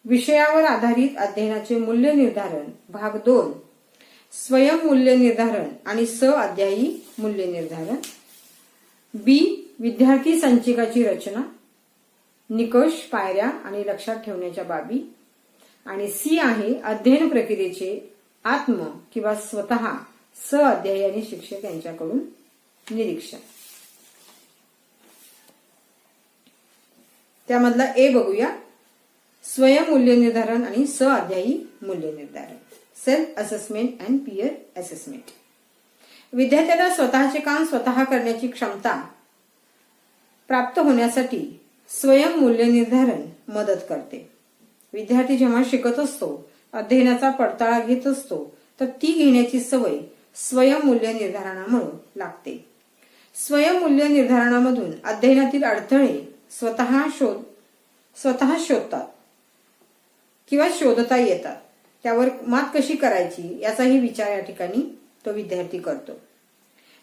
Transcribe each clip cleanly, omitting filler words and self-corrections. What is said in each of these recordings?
विषयावर आधारित अध्ययनाचे मूल्य निर्धारण भाग 2 स्वयं मूल्य निर्धारण आणि अध्यायी मूल्य निर्धारण. बी. विद्यार्थी संचिकाची रचना, निकष, पायऱ्या आणि लक्षात ठेवण्याच्या बाबी. आणि सी आहे अध्ययन प्रक्रियेचे आत्म किंवा स्वतः अध्यायी आणि शिक्षक यांच्याकडून निरीक्षण. त्यामधला ए बघूया. स्वयं मूल्य निर्धारण आणि अध्यायी मूल्य निर्धारण, self assessment and peer assessment. विद्यार्थ्याला स्वतःचे काम स्वतः करण्याची क्षमता प्राप्त होण्यासाठी स्वयं मूल्य निर्धारण मदत करते. विद्यार्थी जेव्हा शिकत असतो, अध्ययनाचा पडताळा घेत असतो, तर ती घेण्याची सवय स्वयं मूल्य निर्धारणामुळे लागते. स्वयं मूल्य निर्धारणामधून अध्ययनातील अडथळे स्वतः शोधतात किंवा शोधता येतात. त्यावर मात कशी करायची याचाही विचार या ठिकाणी तो विद्यार्थी करतो.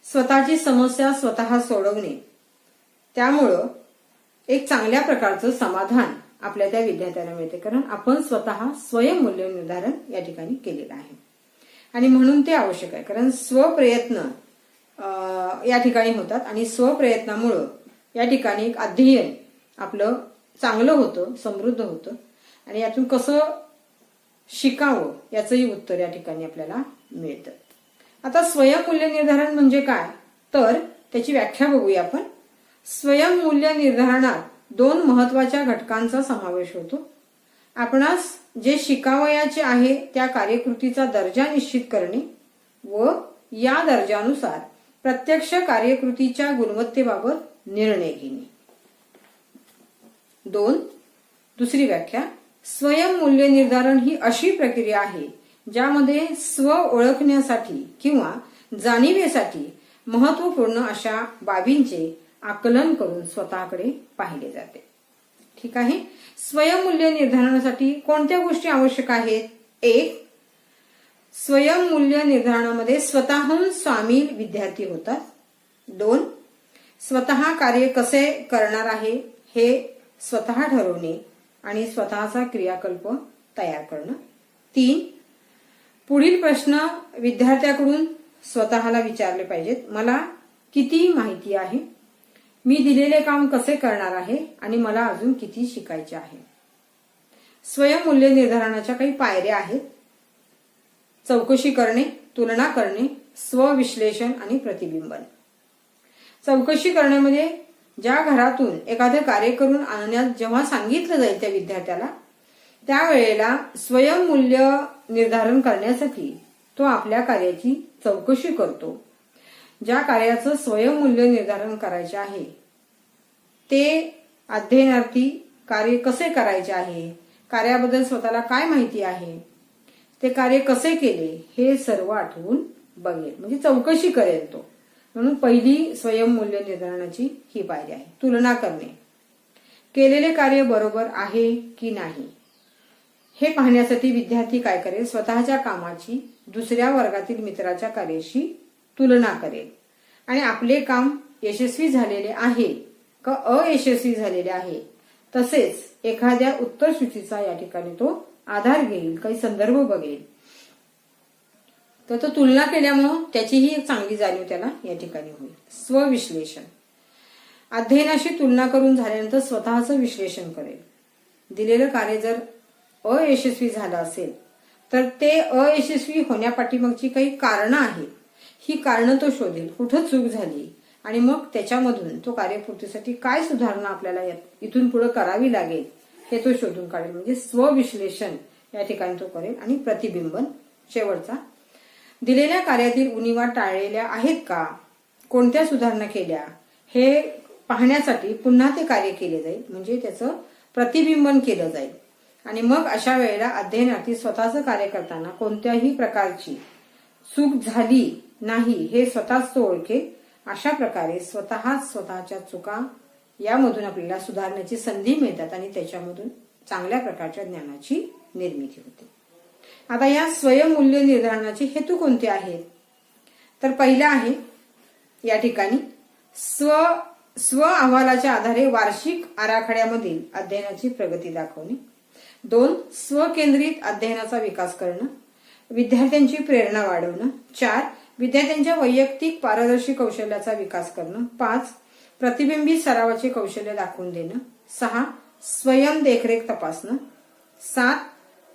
स्वतःची समस्या स्वतः सोडवणे, त्यामुळं एक चांगल्या प्रकारचं समाधान आपल्या त्या विद्यार्थ्याला मिळते, कारण आपण स्वतः स्वयं मूल्य निर्धारण या ठिकाणी केलेलं आहे. आणि म्हणून ते आवश्यक आहे, कारण स्वप्रयत्न या ठिकाणी होतात आणि स्वप्रयत्नामुळं या ठिकाणी एक अध्ययन आपलं चांगलं होतं, समृद्ध होतं. आणि यातून कसं शिकावं याचंही उत्तर या ठिकाणी आपल्याला मिळतं. आता स्वयं मूल्य निर्धारण म्हणजे काय, तर त्याची व्याख्या बघूया आपण. स्वयं मूल्य निर्धारणात 2 महत्वाच्या घटकांचा समावेश होतो. आपणास जे शिकावयाचे आहे त्या कार्यकृतीचा दर्जा निश्चित करणे व या दर्जानुसार प्रत्यक्ष कार्यकृतीच्या गुणवत्तेबाबत निर्णय घेणे. 2. दुसरी व्याख्या. स्वयं मूल्य निर्धारण ही अशी प्रक्रिया आहे ज्यामध्ये स्व ओळखण्यासाठी किंवा जाणीवेसाठी महत्वपूर्ण अशा बाबींचे आकलन करून स्वतःकडे पाहिले जाते. ठीक आहे. स्वयं मूल्य निर्धारणासाठी कोणत्या गोष्टी आवश्यक आहेत? 1. स्वयं मूल्य निर्धारणामध्ये स्वतःहून सामील विद्यार्थी होतात. 2. स्वतः कार्य कसे करणार आहे हे स्वतः ठरवणे आणि स्वतःचा क्रियाकल्प तयार करणं. 3. पुढील प्रश्न विद्यार्थ्याकडून स्वतःला विचारले पाहिजेत. मला किती माहिती आहे, मी दिलेले काम कसे करणार आहे आणि मला अजून किती शिकायचे आहे. स्वयं मूल्य निर्धारणाच्या काही पायऱ्या आहेत. चौकशी करणे, तुलना करणे, स्वविश्लेषण आणि प्रतिबिंबन. चौकशी करण्यामध्ये ज्या घरातून एखादं कार्य करून आणण्यात जेव्हा सांगितलं जाईल त्या विद्यार्थ्याला, त्यावेळेला स्वयं मूल्य निर्धारण करण्यासाठी तो आपल्या कार्याची चौकशी करतो. ज्या कार्याचं स्वयं मूल्य निर्धारण करायचे आहे ते अध्ययनार्थी कार्य कसे करायचे आहे, कार्याबद्दल स्वतःला काय माहिती आहे, ते कार्य कसे केले हे सर्व आठवून बघेल, म्हणजे चौकशी करेल तो. म्हणून पहिली स्वयं मूल्य निर्धारणाची ही पायरी आहे. तुलना करणे, केलेले कार्य बरोबर आहे की नाही हे पाहण्यासाठी विद्यार्थी काय करेल, स्वतःच्या कामाची दुसऱ्या वर्गातील मित्राच्या कार्याशी तुलना करेल आणि आपले काम यशस्वी झालेले आहे का अयशस्वी झालेले आहे, तसेच एखाद्या उत्तरसूचीचा या ठिकाणी तो आधार घेईल, काही संदर्भ बघेल. तर तो तुलना केल्यामुळे त्याचीही एक चांगली जाणीव त्याला या ठिकाणी होईल. स्वविश्लेषण. अध्ययनाशी तुलना करून झाल्यानंतर स्वतःचं विश्लेषण करेल. दिलेलं कार्य जर अयशस्वी झालं असेल तर ते अयशस्वी होण्यापाठीमागची काही कारणं आहेत, ही कारणं तो शोधेल, कुठं चूक झाली आणि मग त्याच्यामधून तो कार्यपूर्तीसाठी काय सुधारणा आपल्याला इथून पुढे करावी लागेल हे तो शोधून काढेल. म्हणजे स्वविश्लेषण या ठिकाणी तो करेल. आणि प्रतिबिंबन शेवटचा. दिलेल्या कार्यातील उणीवा टाळलेल्या आहेत का, कोणत्या सुधारणा केल्या हे पाहण्यासाठी पुन्हा ते कार्य केले जाईल, म्हणजे त्याचं प्रतिबिंबन केलं जाईल. आणि मग अशा वेळेला अध्ययनार्थी स्वतःचं कार्य करताना कोणत्याही प्रकारची चूक झाली नाही हे स्वतःच तो ओळखेल. अशा प्रकारे स्वतःच्या चुका यामधून आपल्याला सुधारण्याची संधी मिळतात आणि त्याच्यामधून चांगल्या प्रकारच्या ज्ञानाची निर्मिती होते. आता या स्वयं मूल्य निर्धारणाचे हेतू कोणते आहेत, तर पहिला आहे या ठिकाणी स्व अहवालाच्या आधारे वार्षिक आराखड्यामधील अध्ययनाची प्रगती दाखवणे. 2 स्वकेंद्रित अध्ययनाचा विकास करणं, विद्यार्थ्यांची प्रेरणा वाढवणं. 4 विद्यार्थ्यांच्या वैयक्तिक पारदर्शी कौशल्याचा विकास करणं. 5 प्रतिबिंबित सरावाचे कौशल्य दाखवून देणं. 6 स्वयं देखरेख तपासणं. 7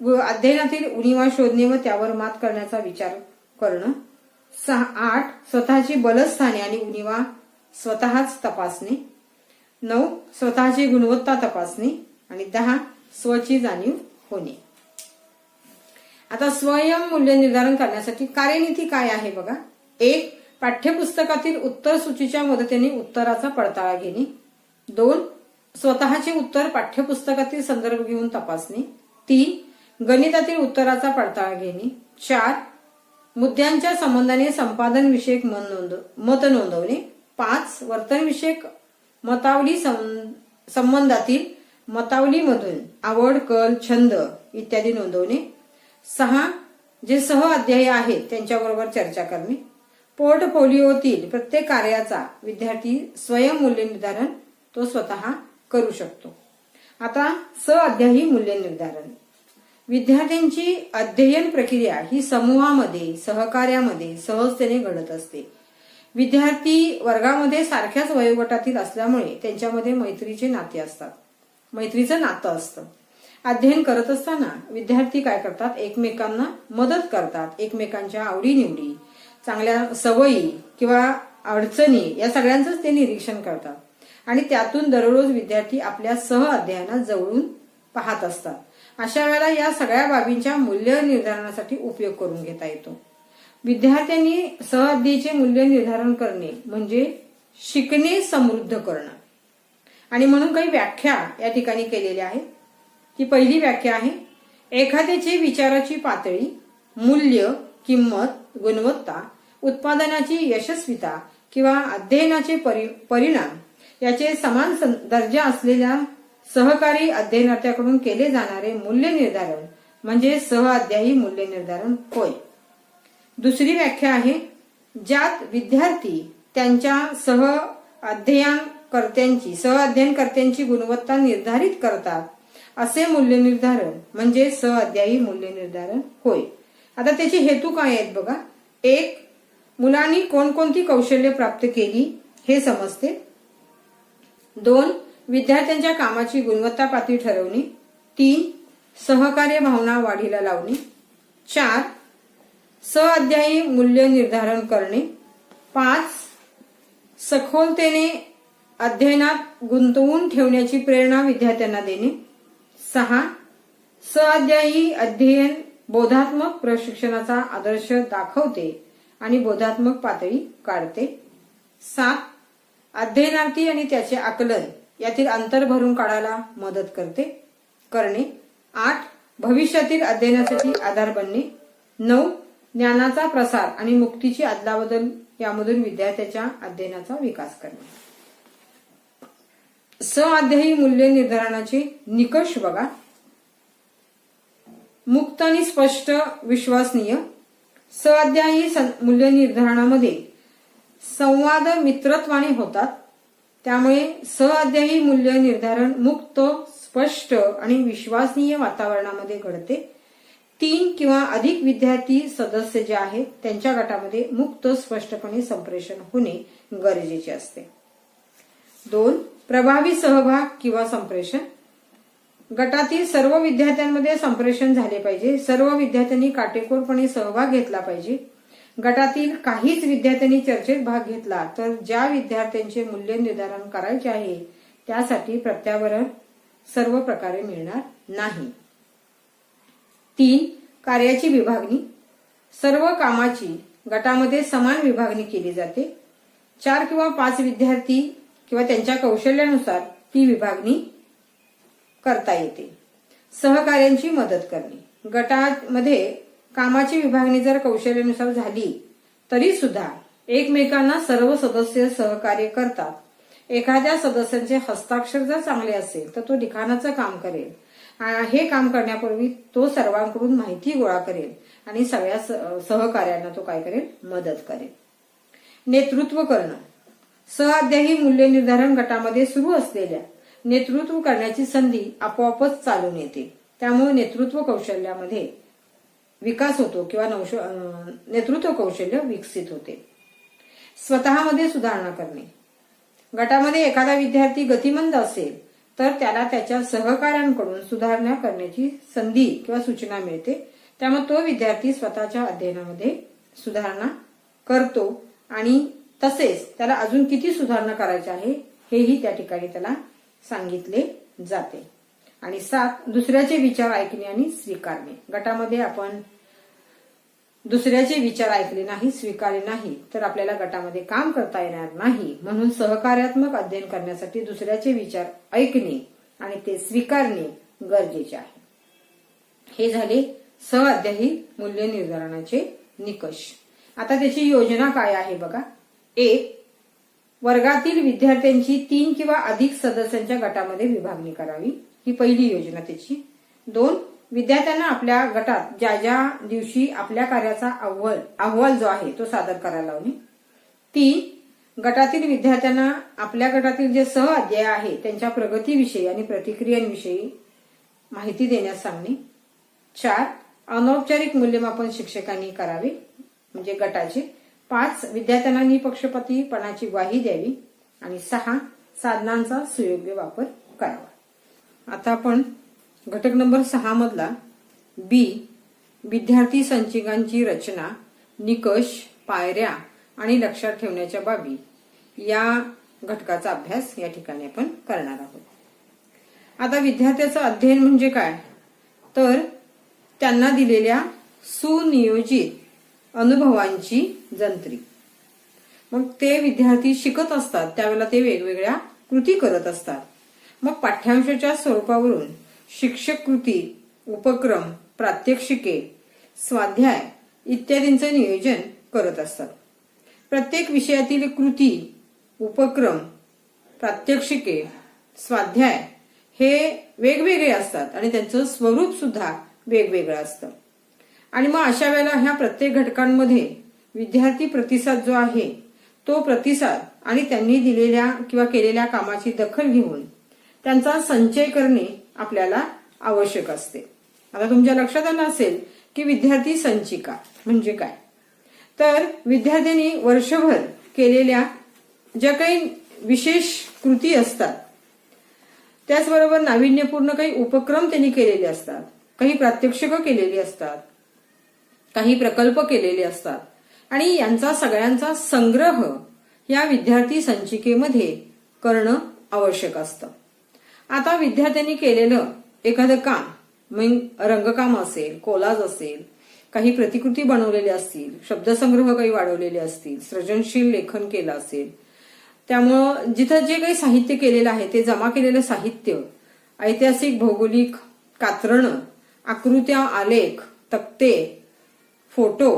अध्ययनातील उणीवा शोधणे व त्यावर मात करण्याचा विचार करणं. 8 स्वतःची बलस्थाने आणि उणीवा स्वतःच तपासणे. 9 स्वतःची गुणवत्ता तपासणे. आणि 10 स्वची जाणीव होणे. आता स्वयं मूल्य निर्धारण करण्यासाठी कार्यनीती काय आहे बघा. 1 पाठ्यपुस्तकातील उत्तर सूचीच्या मदतीने उत्तराचा पडताळा घेणे. 2 स्वतःचे उत्तर पाठ्यपुस्तकातील संदर्भ घेऊन तपासणे. 3 गणितातील उत्तराचा पडताळा घेणे. 4 मुद्द्यांच्या संबंधाने संपादन विषयक मत नोंदवणे. 5 वर्तन विषयक मतावली संबंधातील मतावलीमधून आवड, कल, छंद इत्यादी नोंदवणे. 6 जे सह अध्यायी आहेत त्यांच्याबरोबर चर्चा करणे. पोर्टफोलिओतील प्रत्येक कार्याचा विद्यार्थी स्वयं मूल्य निर्धारण तो स्वतः करू शकतो. आता अध्यायी मूल्य निर्धारण. विद्यार्थ्यांची अध्ययन प्रक्रिया ही समूहामध्ये, सहकार्यामध्ये सहजतेने घडत असते. विद्यार्थी वर्गामध्ये सारख्याच वयोगटातील असल्यामुळे त्यांच्यामध्ये मैत्रीचे नाते असतात, मैत्रीचं नातं असतं. अध्ययन करत असताना विद्यार्थी काय करतात, एकमेकांना मदत करतात, एकमेकांच्या आवडीनिवडी, चांगल्या सवयी किंवा अडचणी या सगळ्यांचंच ते निरीक्षण करतात आणि त्यातून दररोज विद्यार्थी आपल्या सह अध्ययनात जवळून पाहत असतात. अशा वेळेला या सगळ्या बाबींच्या मूल्य निर्धारणासाठी उपयोग करून घेता येतो. विद्यार्थ्यांनी सहअध्ययीचे मूल्य निर्धारण करणे म्हणजे शिकणे समृद्ध करणं. आणि म्हणून काही व्याख्या या ठिकाणी केलेल्या आहेत. ती पहिली व्याख्या आहे, एखाद्याची विचाराची पातळी, मूल्य, किंमत, गुणवत्ता, उत्पादनाची यशस्वीता किंवा अध्ययनाचे परिणाम याचे समान दर्जा असलेल्या सहकारी अध्ययनार्थ्याकडून केले जाणारे मूल्य निर्धारण म्हणजे सहअध्यायी मूल्य निर्धारण होय. दुसरी व्याख्या आहे, ज्यात विद्यार्थी त्यांच्या सहअध्ययनकर्त्यांची गुणवत्ता निर्धारित करतात असे मूल्य निर्धारण म्हणजे सहअध्यायी मूल्य निर्धारण होय. आता त्याचे हेतू काय आहेत बघा. 1 मुलांनी कोणकोणती कौशल्य प्राप्त केली हे समजते. 2 विद्यार्थ्यांच्या कामाची गुणवत्ता पातळी ठरवणे. 3 सहकार्य भावना वाढीला लावणे. 4 सहअध्यायी मूल्य निर्धारण करणे. 5 सखोलतेने अध्ययनात गुंतवून ठेवण्याची प्रेरणा विद्यार्थ्यांना देणे. 6 सहअध्यायी अध्ययन बोधात्मक प्रशिक्षणाचा आदर्श दाखवते आणि बोधात्मक पातळी काढते. 7 अध्ययनार्थी आणि त्याचे आकलन यातील अंतर भरून काढायला मदत करणे. 8 भविष्यातील अध्ययनासाठी आधार बनणे. 9 ज्ञानाचा प्रसार आणि मुक्तीची अदलाबदल यामधून विद्यार्थ्याच्या अध्ययनाचा विकास करणे. सहअध्यायी मूल्य निर्धारणाचे निकष बघा. मुक्त आणि स्पष्ट, विश्वसनीय. सहअध्यायी मूल्य निर्धारणामध्ये संवाद मित्रत्वाने होतात. त्यामुळे सहअध्यायी मूल्य निर्धारण मुक्त, स्पष्ट आणि विश्वसनीय वातावरणामध्ये घडते. 3 किंवा अधिक विद्यार्थी सदस्य जे आहेत त्यांच्या गटामध्ये मुक्त, स्पष्टपणे संप्रेषण होणे गरजेचे असते. 2 प्रभावी सहभाग किंवा संप्रेषण. गटातील सर्व विद्यार्थ्यांमध्ये संप्रेषण झाले पाहिजे. सर्व विद्यार्थ्यांनी काटेकोरपणे सहभाग घेतला पाहिजे. गटातील काहीच विद्यार्थ्यांनी चर्चेत भाग घेतला तर ज्या विद्यार्थ्यांचे मूल्य निर्धारण करायचे आहे त्यासाठी प्रत्यावरण सर्व प्रकारे मिळणार नाही. 3 कार्याची विभागणी. सर्व कामाची गटामध्ये समान विभागणी केली जाते. 4 किंवा 5 विद्यार्थी किंवा त्यांच्या कौशल्यानुसार ती विभागणी करता येते. सहकार्यांची मदत करणे. गटामध्ये कामाची विभागणी जर कौशल्यानुसार झाली तरी सुद्धा एकमेकांना सर्व सदस्य सहकार्य करतात. एखाद्या सदस्याचे हस्ताक्षर जर चांगले असेल तर तो लिखाणाचं काम करेल. हे काम करण्यापूर्वी तो सर्वांकडून माहिती गोळा करेल आणि सगळ्या सहकार्यांना तो काय करेल, मदत करेल. नेतृत्व करणं. सहअध्यायी मूल्य निर्धारण गटामध्ये सुरू असलेल्या नेतृत्व करण्याची संधी आपोआपच चालून येते. त्यामुळे नेतृत्व कौशल्यामध्ये विकास होतो किंवा नेतृत्व कौशल्य विकसित होते. स्वतःमध्ये सुधारणा करणे. गटामध्ये एखादा विद्यार्थी गतिमंद असेल तर त्याला त्याच्या सहकाऱ्यांकडून सुधारणा करण्याची संधी किंवा सूचना मिळते. त्यामुळे तो विद्यार्थी स्वतःच्या अध्ययनामध्ये सुधारणा करतो आणि तसेच त्याला अजून किती सुधारणा करायची आहे हेही त्या ठिकाणी त्याला सांगितले जाते. आणि 7 दुसऱ्याचे विचार ऐकणे आणि स्वीकारणे. गटामध्ये आपण दुसऱ्याचे विचार ऐकले नाही, स्वीकारले नाही तर आपल्याला गटामध्ये काम करता येणार नाही. म्हणून सहकार्यात्मक अध्ययन करण्यासाठी दुसऱ्याचे विचार ऐकणे आणि ते स्वीकारणे गरजेचे आहे. हे झाले सहअध्यायी मूल्य निर्धारणाचे निकष. आता त्याची योजना काय आहे बघा. 1. वर्गातील विद्यार्थ्यांची 3 किंवा अधिक सदस्यांच्या गटामध्ये विभागणी करावी. ही पहिली योजना त्याची. 2. विद्यार्थ्यांना आपल्या गटात ज्या ज्या दिवशी आपल्या कार्याचा अहवाल जो आहे तो सादर करायला लावणे. 3. गटातील विद्यार्थ्यांना आपल्या गटातील जे सहअध्याय आहे त्यांच्या प्रगतीविषयी आणि प्रतिक्रियांविषयी माहिती देण्यास सांगणे. 4. अनौपचारिक मूल्यमापन शिक्षकांनी करावे म्हणजे गटाचे. 5. विद्यार्थ्यांना निपक्षपातीपणाची ग्वाही द्यावी. आणि 6. साधनांचा सुयोग्य वापर करावा. आता आपण घटक नंबर 6 मधला बी विद्यार्थी संचिकांची रचना, निकष, पायऱ्या आणि लक्षात ठेवण्याच्या बाबी या घटकाचा अभ्यास या ठिकाणी आपण करणार आहोत. आता विद्यार्थ्याचं अध्ययन म्हणजे काय तर त्यांना दिलेल्या सुनियोजित अनुभवांची जंत्री. मग ते विद्यार्थी शिकत असतात त्यावेळेला ते वेगवेगळ्या कृती करत असतात. मग पाठ्यांशाच्या स्वरूपावरून शिक्षक कृती, उपक्रम, प्रात्यक्षिके, स्वाध्याय इत्यादींचं नियोजन करत असतात. प्रत्येक विषयातील कृती, उपक्रम, प्रात्यक्षिके, स्वाध्याय हे वेगवेगळे असतात आणि त्यांचं स्वरूप सुद्धा वेगवेगळं असतं. आणि मग अशा वेळेला ह्या प्रत्येक घटकांमध्ये विद्यार्थी प्रतिसाद जो आहे तो प्रतिसाद आणि त्यांनी दिलेल्या किंवा केलेल्या कामाची दखल घेऊन त्यांचा संचय करणे आपल्याला आवश्यक असते. आता तुमच्या लक्षात आलं असेल की विद्यार्थी संचिका म्हणजे काय तर विद्यार्थ्यांनी वर्षभर केलेल्या ज्या काही विशेष कृती असतात त्याचबरोबर नाविन्यपूर्ण काही उपक्रम त्यांनी केलेले असतात, काही प्रात्यक्षिकं केलेली असतात, काही प्रकल्प केलेले असतात आणि यांचा सगळ्यांचा संग्रह या विद्यार्थी संचिकेमध्ये करणं आवश्यक असतं. आता विद्यार्थ्यांनी केलेलं एखादं काम मग रंगकाम असेल, कोलाज असेल, काही प्रतिकृती बनवलेल्या असतील, शब्दसंग्रह काही वाढवलेले असतील, सृजनशील लेखन केलं असेल, त्यामुळं जिथं जे काही साहित्य केलेलं आहे ते जमा केलेलं साहित्य, ऐतिहासिक भौगोलिक कात्रणं, आकृत्या, आलेख, तक्ते, फोटो,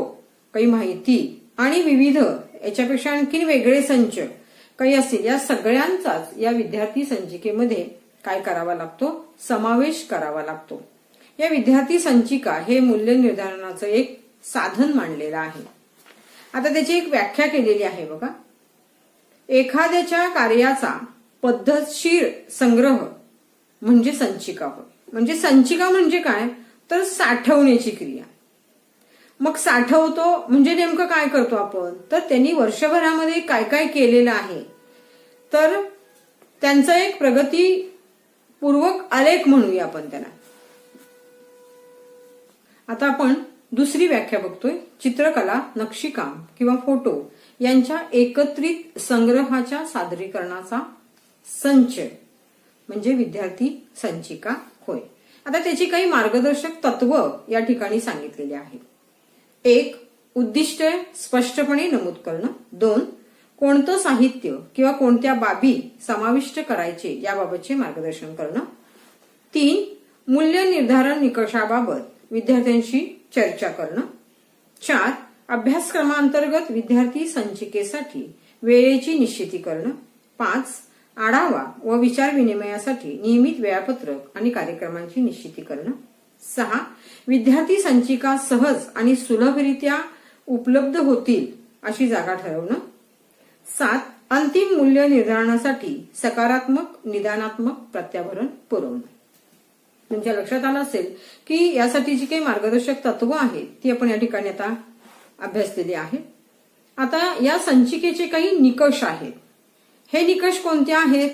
काही माहिती आणि विविध याच्यापेक्षा आणखी वेगळे संच काही असतील या सगळ्यांचाच या विद्यार्थी संचिकेमध्ये काय करावा लागतो समावेश करावा लागतो. या विद्यार्थी संचिका हे मूल्य निर्धारणाचं एक साधन मानलेलं आहे. आता त्याची एक व्याख्या केलेली आहे बघा. एखाद्याच्या कार्याचा पद्धतशीर संग्रह म्हणजे संचिका होय. म्हणजे संचिका म्हणजे काय तर साठवण्याची क्रिया. मग साठवतो म्हणजे नेमकं काय करतो आपण तर त्यांनी वर्षभरामध्ये काय काय केलेलं आहे तर त्यांचा एक प्रगतीपूर्वक आलेख म्हणूया आपण त्याला. आता आपण दुसरी व्याख्या बघतोय. चित्रकला, नक्षीकाम किंवा फोटो यांच्या एकत्रित संग्रहाच्या सादरीकरणाचा संच म्हणजे विद्यार्थी संचिका होय. आता त्याची काही मार्गदर्शक तत्व या ठिकाणी सांगितलेली आहेत. 1. उद्दिष्ट स्पष्टपणे नमूद करणं. 2. कोणतं साहित्य किंवा कोणत्या बाबी समाविष्ट करायचे याबाबतचे मार्गदर्शन करणं. 3. मूल्य निर्धारण निकषाबाबत विद्यार्थ्यांशी चर्चा करणं. 4. अभ्यासक्रमांतर्गत विद्यार्थी संचिकेसाठी वेळेची निश्चिती करणं. 5. आढावा व विचार विनिमयासाठी नियमित वेळापत्रक आणि कार्यक्रमांची निश्चिती करणं. 6. विद्यार्थी संचिका सहज आणि सुलभरित्या उपलब्ध होतील अशी जागा ठरवणं. 7. अंतिम मूल्य निर्धारणासाठी सकारात्मक निदानात्मक प्रत्याभरण पुरवणं. तुमच्या लक्षात आलं असेल की यासाठी जी काही मार्गदर्शक तत्व आहेत ती आपण या ठिकाणी आता अभ्यासलेली आहेत. आता या संचिकेचे काही निकष आहेत. हे निकष कोणते आहेत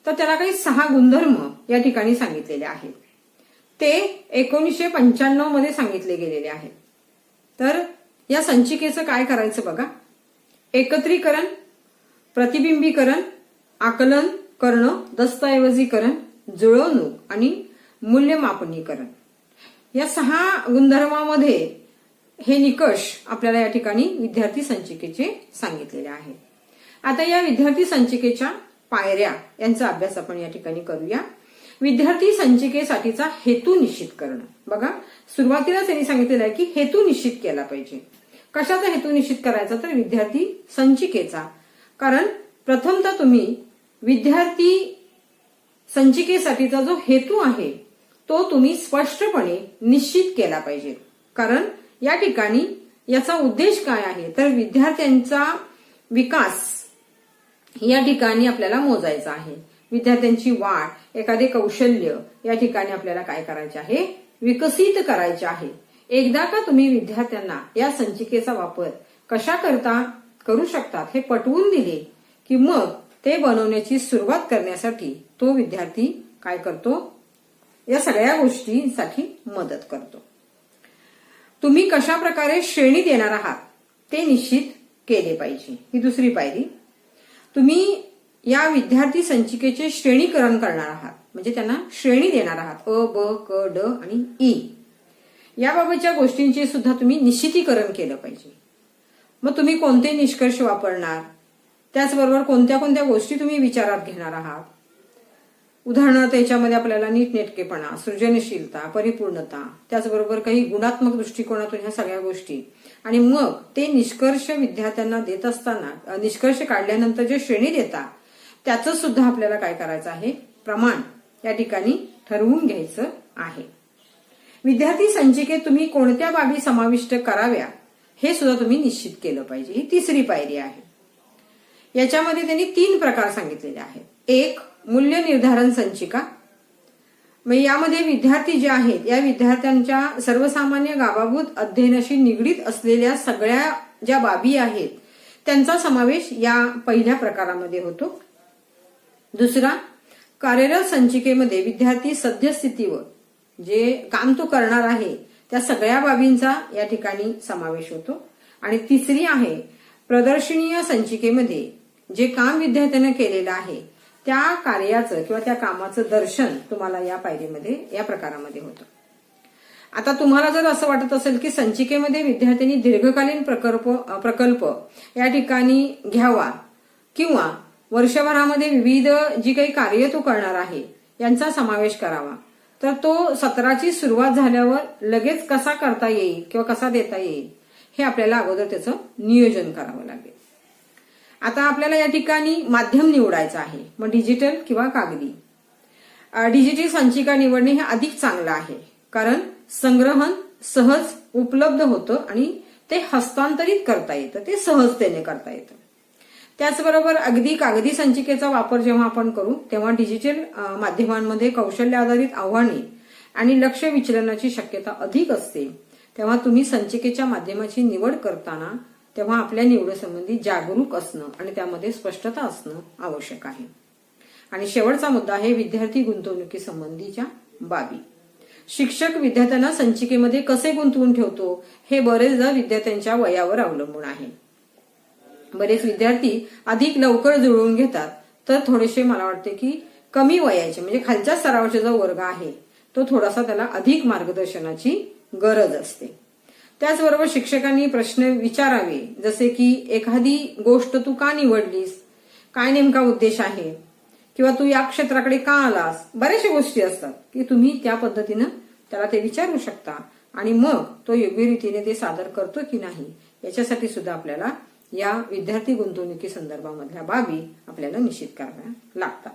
तर त्याला काही 6 गुणधर्म या ठिकाणी सांगितलेले आहेत. ते 1995 मध्ये सांगितले गेलेले आहेत. तर या संचिकेचं काय करायचं बघा. एकत्रीकरण, प्रतिबिंबीकरण, आकलन करणं, दस्तऐवजीकरण, जुळवणूक आणि मूल्यमापनीकरण या 6 गुणधर्मामध्ये हे निकष आपल्याला या ठिकाणी विद्यार्थी संचिकेचे सांगितलेले आहेत. आता या विद्यार्थी संचिकेच्या पायऱ्या यांचा अभ्यास आपण या ठिकाणी करूया. विद्यार्थी संचिकेसाठीचा हेतू निश्चित करणं. बघा, सुरुवातीलाच त्यांनी सांगितलेलं आहे की हेतू निश्चित केला पाहिजे. कशाचा हेतू निश्चित करायचा तर विद्यार्थी संचिकेचा. कारण प्रथमतः तुम्ही विद्यार्थी संचिकेसाठीचा जो हेतू आहे तो तुम्ही स्पष्टपणे निश्चित केला पाहिजे. कारण या ठिकाणी याचा उद्देश काय आहे तर विद्यार्थ्यांचा विकास या ठिकाणी आपल्याला मोजायचा आहे. विद्यार्थ्यांची वाढ, एखादे कौशल्य या ठिकाणी आपल्याला काय करायचे आहे, विकसित करायचे आहे. एकदा का तुम्ही विद्यार्थ्यांना या संचिकेचा वापर कशा करता करू शकतात हे पटवून दिले की मग ते बनवण्याची सुरुवात करण्यासाठी तो विद्यार्थी काय करतो, या सगळ्या गोष्टींसाठी मदत करतो. तुम्ही कशा प्रकारे श्रेणी देणार आहात ते निश्चित केले पाहिजे. ही दुसरी पायरी. तुम्ही या विद्यार्थी संचिकेचे श्रेणीकरण करणार आहात, म्हणजे त्यांना श्रेणी देणार आहात. अ, ब, क, ड आणि ई याबाबतच्या गोष्टींचे सुद्धा तुम्ही निश्चितीकरण केलं पाहिजे. मग तुम्ही कोणते निष्कर्ष वापरणार, त्याचबरोबर कोणत्या कोणत्या गोष्टी तुम्ही विचारात घेणार आहात. उदाहरणार्थ याच्यामध्ये आपल्याला नीटनेटकेपणा, सृजनशीलता, परिपूर्णता, त्याचबरोबर काही गुणात्मक दृष्टिकोनातून ह्या सगळ्या गोष्टी आणि मग ते निष्कर्ष विद्यार्थ्यांना देत असताना निष्कर्ष काढल्यानंतर जे श्रेणी देता त्याचं सुद्धा आपल्याला काय करायचं आहे, प्रमाण या ठिकाणी ठरवून घ्यायचं आहे. विद्यार्थी संचिकेत तुम्ही कोणत्या बाबी समाविष्ट कराव्या हे सुद्धा तुम्ही निश्चित केलं पाहिजे. ही तिसरी पायरी आहे. याच्यामध्ये त्यांनी 3 प्रकार सांगितलेले आहेत. एक, मूल्य निर्धारण संचिका. मग यामध्ये विद्यार्थी जे आहेत या विद्यार्थ्यांच्या सर्वसामान्य गावाभूत अध्ययनाशी निगडीत असलेल्या सगळ्या ज्या बाबी आहेत त्यांचा समावेश या पहिल्या प्रकारामध्ये होतो. दुसरा, कार्यरत संचिकेमध्ये विद्यार्थी सद्यस्थितीवर जे काम तो करणार आहे त्या सगळ्या बाबींचा या ठिकाणी समावेश होतो. आणि तिसरी आहे, प्रदर्शनीय संचिकेमध्ये जे काम विद्यार्थ्यानं केलेलं आहे त्या कार्याचं किंवा त्या कामाचं दर्शन तुम्हाला या पायरीमध्ये, या प्रकारामध्ये होतं. आता तुम्हाला जर असं वाटत असेल की संचिकेमध्ये विद्यार्थ्यांनी दीर्घकालीन प्रकल्प या ठिकाणी घ्यावा किंवा वर्षभरामध्ये विविध जी काही कार्य तो करणार आहे यांचा समावेश करावा, तर तो सत्राची सुरुवात झाल्यावर लगेच कसा करता येईल किंवा कसा देता येईल हे आपल्याला अगोदर त्याचं नियोजन करावं लागेल. आता आपल्याला या ठिकाणी माध्यम निवडायचं आहे, मग डिजिटल किंवा कागदी. डिजिटल संचिका निवडणे हे अधिक चांगलं आहे कारण संग्रहण सहज उपलब्ध होतं आणि ते हस्तांतरित करता येतं, ते सहजतेने करता येतं. त्याचबरोबर अगदी कागदी संचिकेचा वापर जेव्हा आपण करू तेव्हा डिजिटल माध्यमांमध्ये कौशल्य आधारित आव्हाने आणि लक्ष विचलनाची शक्यता अधिक असते. तेव्हा तुम्ही संचिकेच्या माध्यमाची निवड करताना तेव्हा आपल्या निवडीसंबंधी जागरूक असणं आणि त्यामध्ये स्पष्टता असणं आवश्यक आहे. आणि शेवटचा मुद्दा आहे विद्यार्थी गुंतवणुकी संबंधीच्या बाबी. शिक्षक विद्यार्थ्यांना संचिकेमध्ये कसे गुंतवून ठेवतो हे बरेचदा विद्यार्थ्यांच्या वयावर अवलंबून आहे. बरेच विद्यार्थी अधिक लवकर जुळवून घेतात, तर थोडेसे मला वाटते की कमी वयाचे म्हणजे खालच्या स्तरावरचा जो वर्ग आहे तो थोडासा त्याला अधिक मार्गदर्शनाची गरज असते. त्याचबरोबर शिक्षकांनी प्रश्न विचारावे, जसे की एखादी गोष्ट तू का निवडलीस, काय नेमका उद्देश आहे किंवा तू या क्षेत्राकडे का आलास. बऱ्याचशा गोष्टी असतात की तुम्ही त्या पद्धतीनं त्याला ते विचारू शकता आणि मग तो योग्य रीतीने ते सादर करतो की नाही याच्यासाठी सुद्धा आपल्याला या विद्यार्थी गुंतवणुकी संदर्भामधल्या बाबी आपल्याला निश्चित कराव्या लागतात.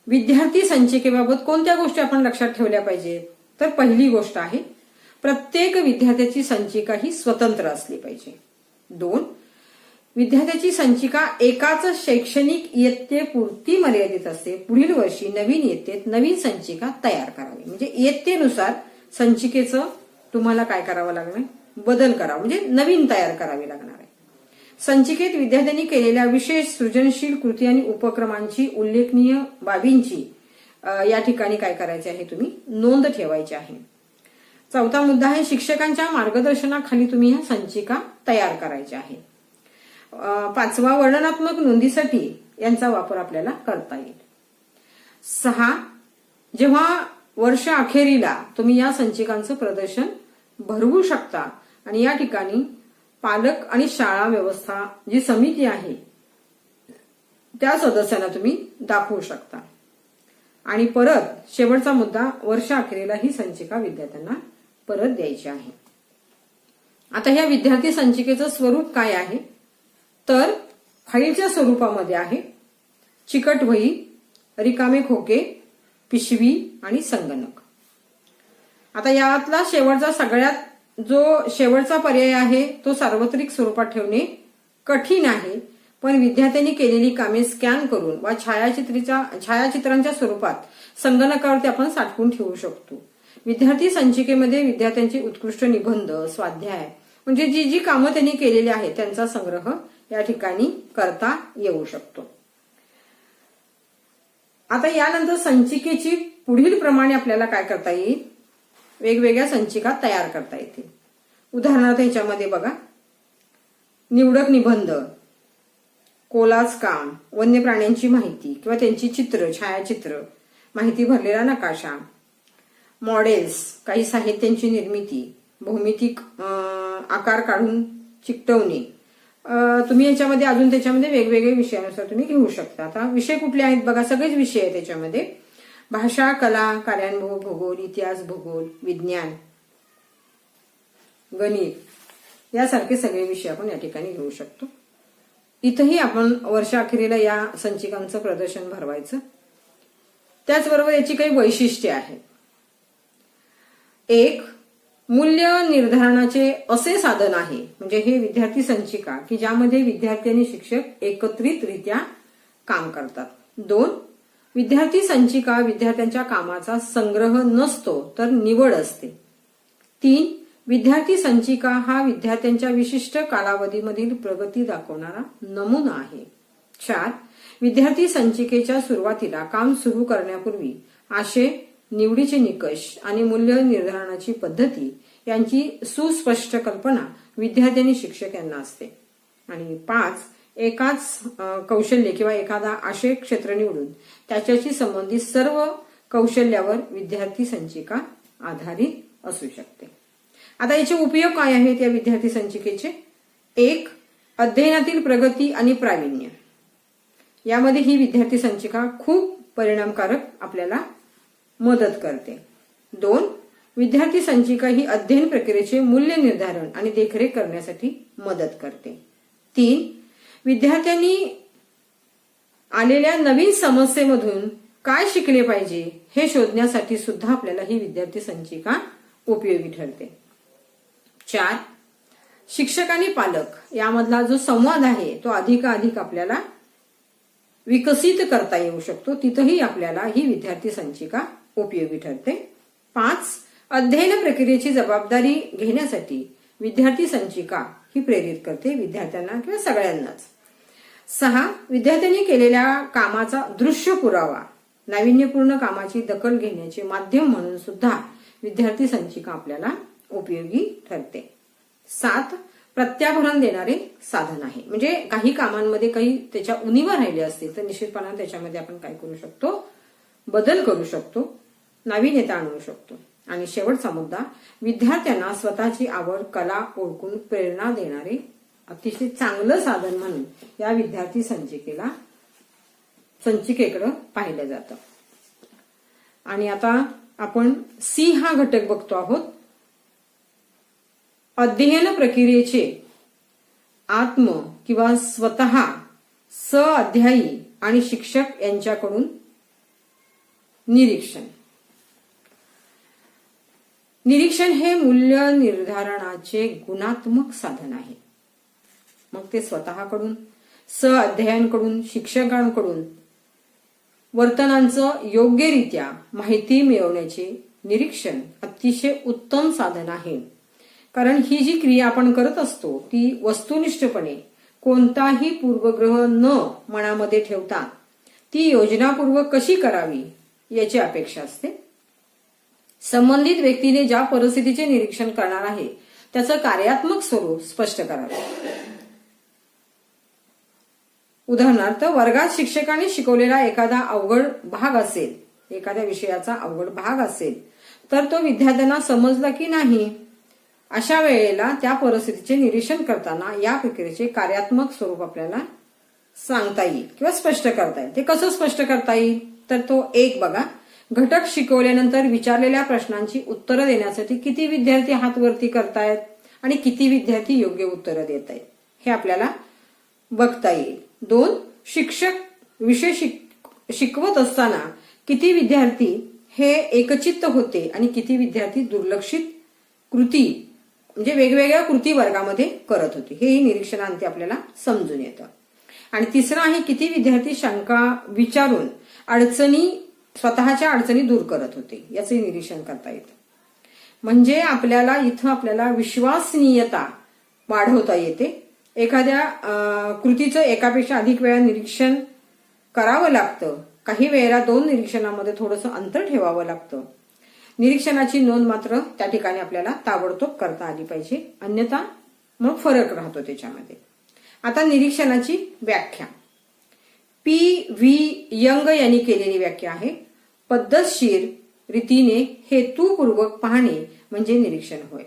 विद्यार्थी संचिकेबाबत कोणत्या गोष्टी आपण लक्षात ठेवल्या पाहिजेत तर पहिली गोष्ट आहे प्रत्येक विद्यार्थ्याची संचिका ही स्वतंत्र असली पाहिजे. 2, विद्यार्थ्याची संचिका एकाच शैक्षणिक इयत्तेपुरती मर्यादित असते. पुढील वर्षी नवीन इयत्तेत नवीन संचिका तयार करावी. म्हणजे इयत्तेनुसार संचिकेचं तुम्हाला काय करावं लागणार, बदल करावा, म्हणजे नवीन तयार करावी लागणार आहे. संचिकेत विद्यार्थ्यांनी केलेल्या विशेष सृजनशील कृती आणि उपक्रमांची, उल्लेखनीय बाबींची या ठिकाणी काय करायचे आहे, तुम्ही नोंद ठेवायची आहे. चौथा मुद्दा आहे शिक्षकांच्या मार्गदर्शनाखाली तुम्ही ह्या संचिका तयार करायच्या आहे. पाचवा, वर्णनात्मक नोंदीसाठी यांचा वापर आपल्याला करता येईल. 6, जेव्हा वर्ष अखेरीला तुम्ही या संचिकांचं प्रदर्शन भरवू शकता आणि या ठिकाणी पालक आणि शाळा व्यवस्था जी समिती आहे त्या सदस्यांना तुम्ही दाखवू शकता. आणि परत शेवटचा मुद्दा, वर्ष अखेरीला ही संचिका विद्यार्थ्यांना परत द्यायची आहे. आता ह्या विद्यार्थी संचिकेचं स्वरूप काय आहे, तर फाईलच्या स्वरूपामध्ये आहे. चिकट वही, रिकामे खोके, पिशवी आणि संगणक. आता यातला सगळ्यात जो शेवटचा पर्याय आहे तो सार्वत्रिक स्वरूपात ठेवणे कठीण आहे, पण विद्यार्थ्यांनी केलेली कामे स्कॅन करून वा छायाचित्रांच्या स्वरूपात संगणकावरती आपण साठवून ठेवू शकतो. विद्यार्थी संचिकेमध्ये विद्यार्थ्यांचे उत्कृष्ट निबंध, स्वाध्याय म्हणजे जी जी कामं त्यांनी केलेली आहेत त्यांचा संग्रह या ठिकाणी करता येऊ शकतो. आता यानंतर संचिकेची पुढील प्रमाणे आपल्याला काय करता येईल, वेगवेगळ्या संचिका तयार करता येतील. उदाहरणार्थ याच्यामध्ये बघा, निवडक निबंध, कोलाज काम, वन्य प्राण्यांची माहिती किंवा त्यांची चित्र, छायाचित्र, माहिती भरलेला नकाशा, मॉडेल्स, काही साहित्यांची निर्मिती, भौमितिक आकार काढून चिकटवणे. तुम्ही याच्यामध्ये अजून त्याच्यामध्ये वेगवेगळे विषयानुसार तुम्ही घेऊ शकता. आता विषय कुठले आहेत बघा, सगळेच विषय आहेत त्याच्यामध्ये. भाषा, कला, कार्यानुभव, भूगोल, इतिहास, भूगोल, विज्ञान, गणित यासारखे सगळे विषय आपण या ठिकाणी घेऊ शकतो. इथंही आपण वर्षाअखेरीला या संचिकांचं प्रदर्शन भरवायचं. त्याचबरोबर याची काही वैशिष्ट्ये आहेत. 1, मूल्य निर्धारणाचे असे साधन आहे, म्हणजे हे विद्यार्थी संचिका की ज्यामध्ये विद्यार्थी आणि शिक्षक एकत्रितरित्या काम करतात. 2, विद्यार्थी संचिका विद्यार्थ्यांच्या कामाचा संग्रह नसतो तर निवड असते. 3, विद्यार्थी संचिका हा विद्यार्थ्यांच्या विशिष्ट कालावधीमधील प्रगती दाखवणारा नमुना आहे. 4, विद्यार्थी संचिकेच्या सुरुवातीला काम सुरू करण्यापूर्वी आशय, निवडीचे निकष आणि मूल्य निर्धारणाची पद्धती यांची सुस्पष्ट कल्पना विद्यार्थी आणि शिक्षक यांना असते. आणि 5, एकाच कौशल्य किंवा एखादा आशय क्षेत्र निवडून त्याच्याशी संबंधित सर्व कौशल्यावर विद्यार्थी संचिका आधारित असू शकते. आता याचे उपयोग काय आहेत या विद्यार्थी संचिकेचे? 1, अध्ययनातील प्रगती आणि प्रावीण्य, यामध्ये ही विद्यार्थी संचिका खूप परिणामकारक आपल्याला मदत करते. 2, विद्यार्थी संचिका ही अध्ययन प्रक्रियेचे मूल्य निर्धारण आणि देखरेख करण्यासाठी मदत करते. 3, विद्यार्थ्यांनी आलेल्या नवीन समस्येमधून काय शिकले पाहिजे हे शोधण्यासाठी सुद्धा आपल्याला ही विद्यार्थी संचिका उपयोगी ठरते. 4, शिक्षक आणि पालक यामधला जो संवाद आहे तो अधिकाधिक आपल्याला विकसित करता येऊ शकतो. तिथंही आपल्याला ही विद्यार्थी संचिका उपयोगी ठरते. 5, अध्ययन प्रक्रियेची जबाबदारी घेण्यासाठी विद्यार्थी संचिका ही प्रेरित करते विद्यार्थ्यांना किंवा सगळ्यांनाच. 6, विद्यार्थ्यांनी केलेल्या कामाचा दृश्य पुरावा, नाविन्यपूर्ण कामाची दखल घेण्याचे माध्यम म्हणून सुद्धा विद्यार्थी संचिका आपल्याला उपयोगी ठरते. 7, प्रत्याभरण देणारे साधन आहे, म्हणजे काही कामांमध्ये काही त्याच्या उणीवा राहिल्या असतील तर निश्चितपणे त्याच्यामध्ये आपण काय करू शकतो, बदल करू शकतो, नाविन्यता आणू शकतो. आणि शेवटचा मुद्दा, विद्यार्थ्यांना स्वतःची आवड, कला ओळखून प्रेरणा देणारे अतिशय चांगलं साधन म्हणून या विद्यार्थी संचिकेकडे पाहिलं जातं. आणि आता आपण सी हा घटक बघतो आहोत. अध्ययन प्रक्रियेचे आत्म किंवा स्वतः सहअध्यायी आणि शिक्षक यांच्याकडून निरीक्षण. निरीक्षण हे मूल्य निर्धारणाचे गुणात्मक साधन आहे. मग ते स्वतःकडून, सहअध्यायांकडून, शिक्षकांकडून वर्तनांचं योग्यरित्या माहिती मिळवण्याचे निरीक्षण अतिशय उत्तम साधन आहे. कारण ही जी क्रिया आपण करत असतो ती वस्तुनिष्ठपणे कोणताही पूर्वग्रह न मनामध्ये ठेवता ती योजनापूर्वक कशी करावी याची अपेक्षा असते. संबंधित व्यक्तीने ज्या परिस्थितीचे निरीक्षण करणार आहे त्याचं कार्यात्मक स्वरूप स्पष्ट करावे. उदाहरणार्थ, वर्गात शिक्षकांनी शिकवलेला एखादा अवघड भाग असेल, एखाद्या विषयाचा अवघड भाग असेल तर तो विद्यार्थ्यांना समजला की नाही, अशा वेळेला त्या परिस्थितीचे निरीक्षण करताना या प्रक्रियेचे कार्यात्मक स्वरूप आपल्याला सांगता येईल किंवा स्पष्ट करता येईल. ते कसं स्पष्ट करता येईल तर तो एक बघा, घटक शिकवल्यानंतर विचारलेल्या प्रश्नांची उत्तरं देण्यासाठी किती विद्यार्थी हात वरती करतायत आणि किती विद्यार्थी योग्य उत्तरं देत आहेत हे आपल्याला बघता येईल. 2, शिक्षक विषय शिकवत असताना किती विद्यार्थी हे एकचित्त होते आणि किती विद्यार्थी दुर्लक्षित कृती म्हणजे वेगवेगळ्या कृती वर्गामध्ये करत होते, हेही निरीक्षणांती आपल्याला समजून येतं. आणि 3 आहे, किती विद्यार्थी शंका विचारून स्वतःच्या अडचणी दूर करत होते, याचे निरीक्षण करता येतं. म्हणजे आपल्याला विश्वसनीयता वाढवता येते. एखाद्या कृतीचं एकापेक्षा अधिक वेळा निरीक्षण करावं लागतं. काही वेळेला 2 निरीक्षणामध्ये थोडंसं अंतर ठेवावं लागतं. निरीक्षणाची नोंद मात्र त्या ठिकाणी आपल्याला ताबडतोब करता आली पाहिजे, अन्यथा मग फरक राहतो त्याच्यामध्ये. आता निरीक्षणाची व्याख्या P.V. यंग यांनी केलेली व्याख्या आहे. पद्धतशीर रीतीने हेतुपूर्वक पाहणे म्हणजे निरीक्षण होय.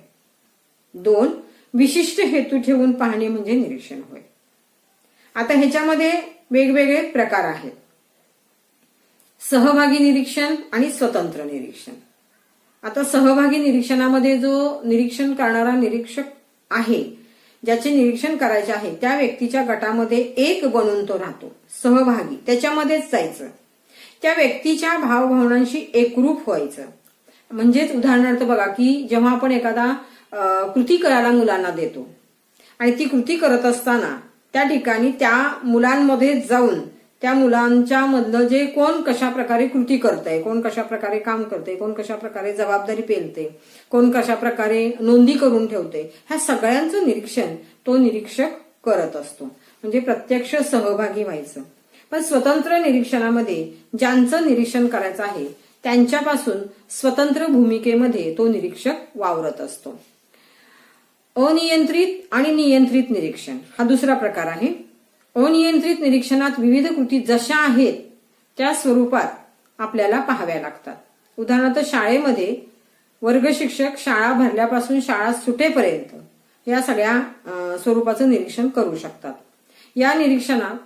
2, विशिष्ट हेतू ठेवून पाहणे म्हणजे निरीक्षण होय. आता ह्याच्यामध्ये वेगवेगळे प्रकार आहेत. सहभागी निरीक्षण आणि स्वतंत्र निरीक्षण. आता सहभागी निरीक्षणामध्ये जो निरीक्षण करणारा निरीक्षक आहे, ज्याचे निरीक्षण करायचे आहे त्या व्यक्तीच्या गटामध्ये एक बनून तो राहतो, सहभागी, त्याच्यामध्येच जायचं, त्या व्यक्तीच्या भावभावनांशी एकरूप व्हायचं. म्हणजेच उदाहरणार्थ बघा की जेव्हा आपण एखादा कृती करायला मुलांना देतो आणि ती कृती करत असताना त्या ठिकाणी त्या मुलांमध्ये जाऊन त्या मुलांच्या मधलं जे कोण कशा प्रकारे कृती करतंय, कोण कशा प्रकारे काम करतंय, कोण कशा प्रकारे जबाबदारी पेलते, कोण कशा प्रकारे नोंदी करून ठेवते, ह्या सगळ्यांचं निरीक्षण तो निरीक्षक करत असतो. म्हणजे प्रत्यक्ष सहभागी व्हायचं. पण स्वतंत्र निरीक्षणामध्ये ज्यांचं निरीक्षण करायचं आहे त्यांच्यापासून स्वतंत्र भूमिकेमध्ये तो निरीक्षक वावरत असतो. अनियंत्रित आणि नियंत्रित निरीक्षण हा दुसरा प्रकार आहे. अनियंत्रित निरीक्षणात विविध कृती जशा आहेत त्या स्वरूपात आपल्याला पाहाव्या लागतात. उदाहरणार्थ, शाळेमध्ये वर्ग शिक्षक शाळा भरल्यापासून शाळा सुटेपर्यंत या सगळ्या स्वरूपाचं निरीक्षण करू शकतात. या निरीक्षणात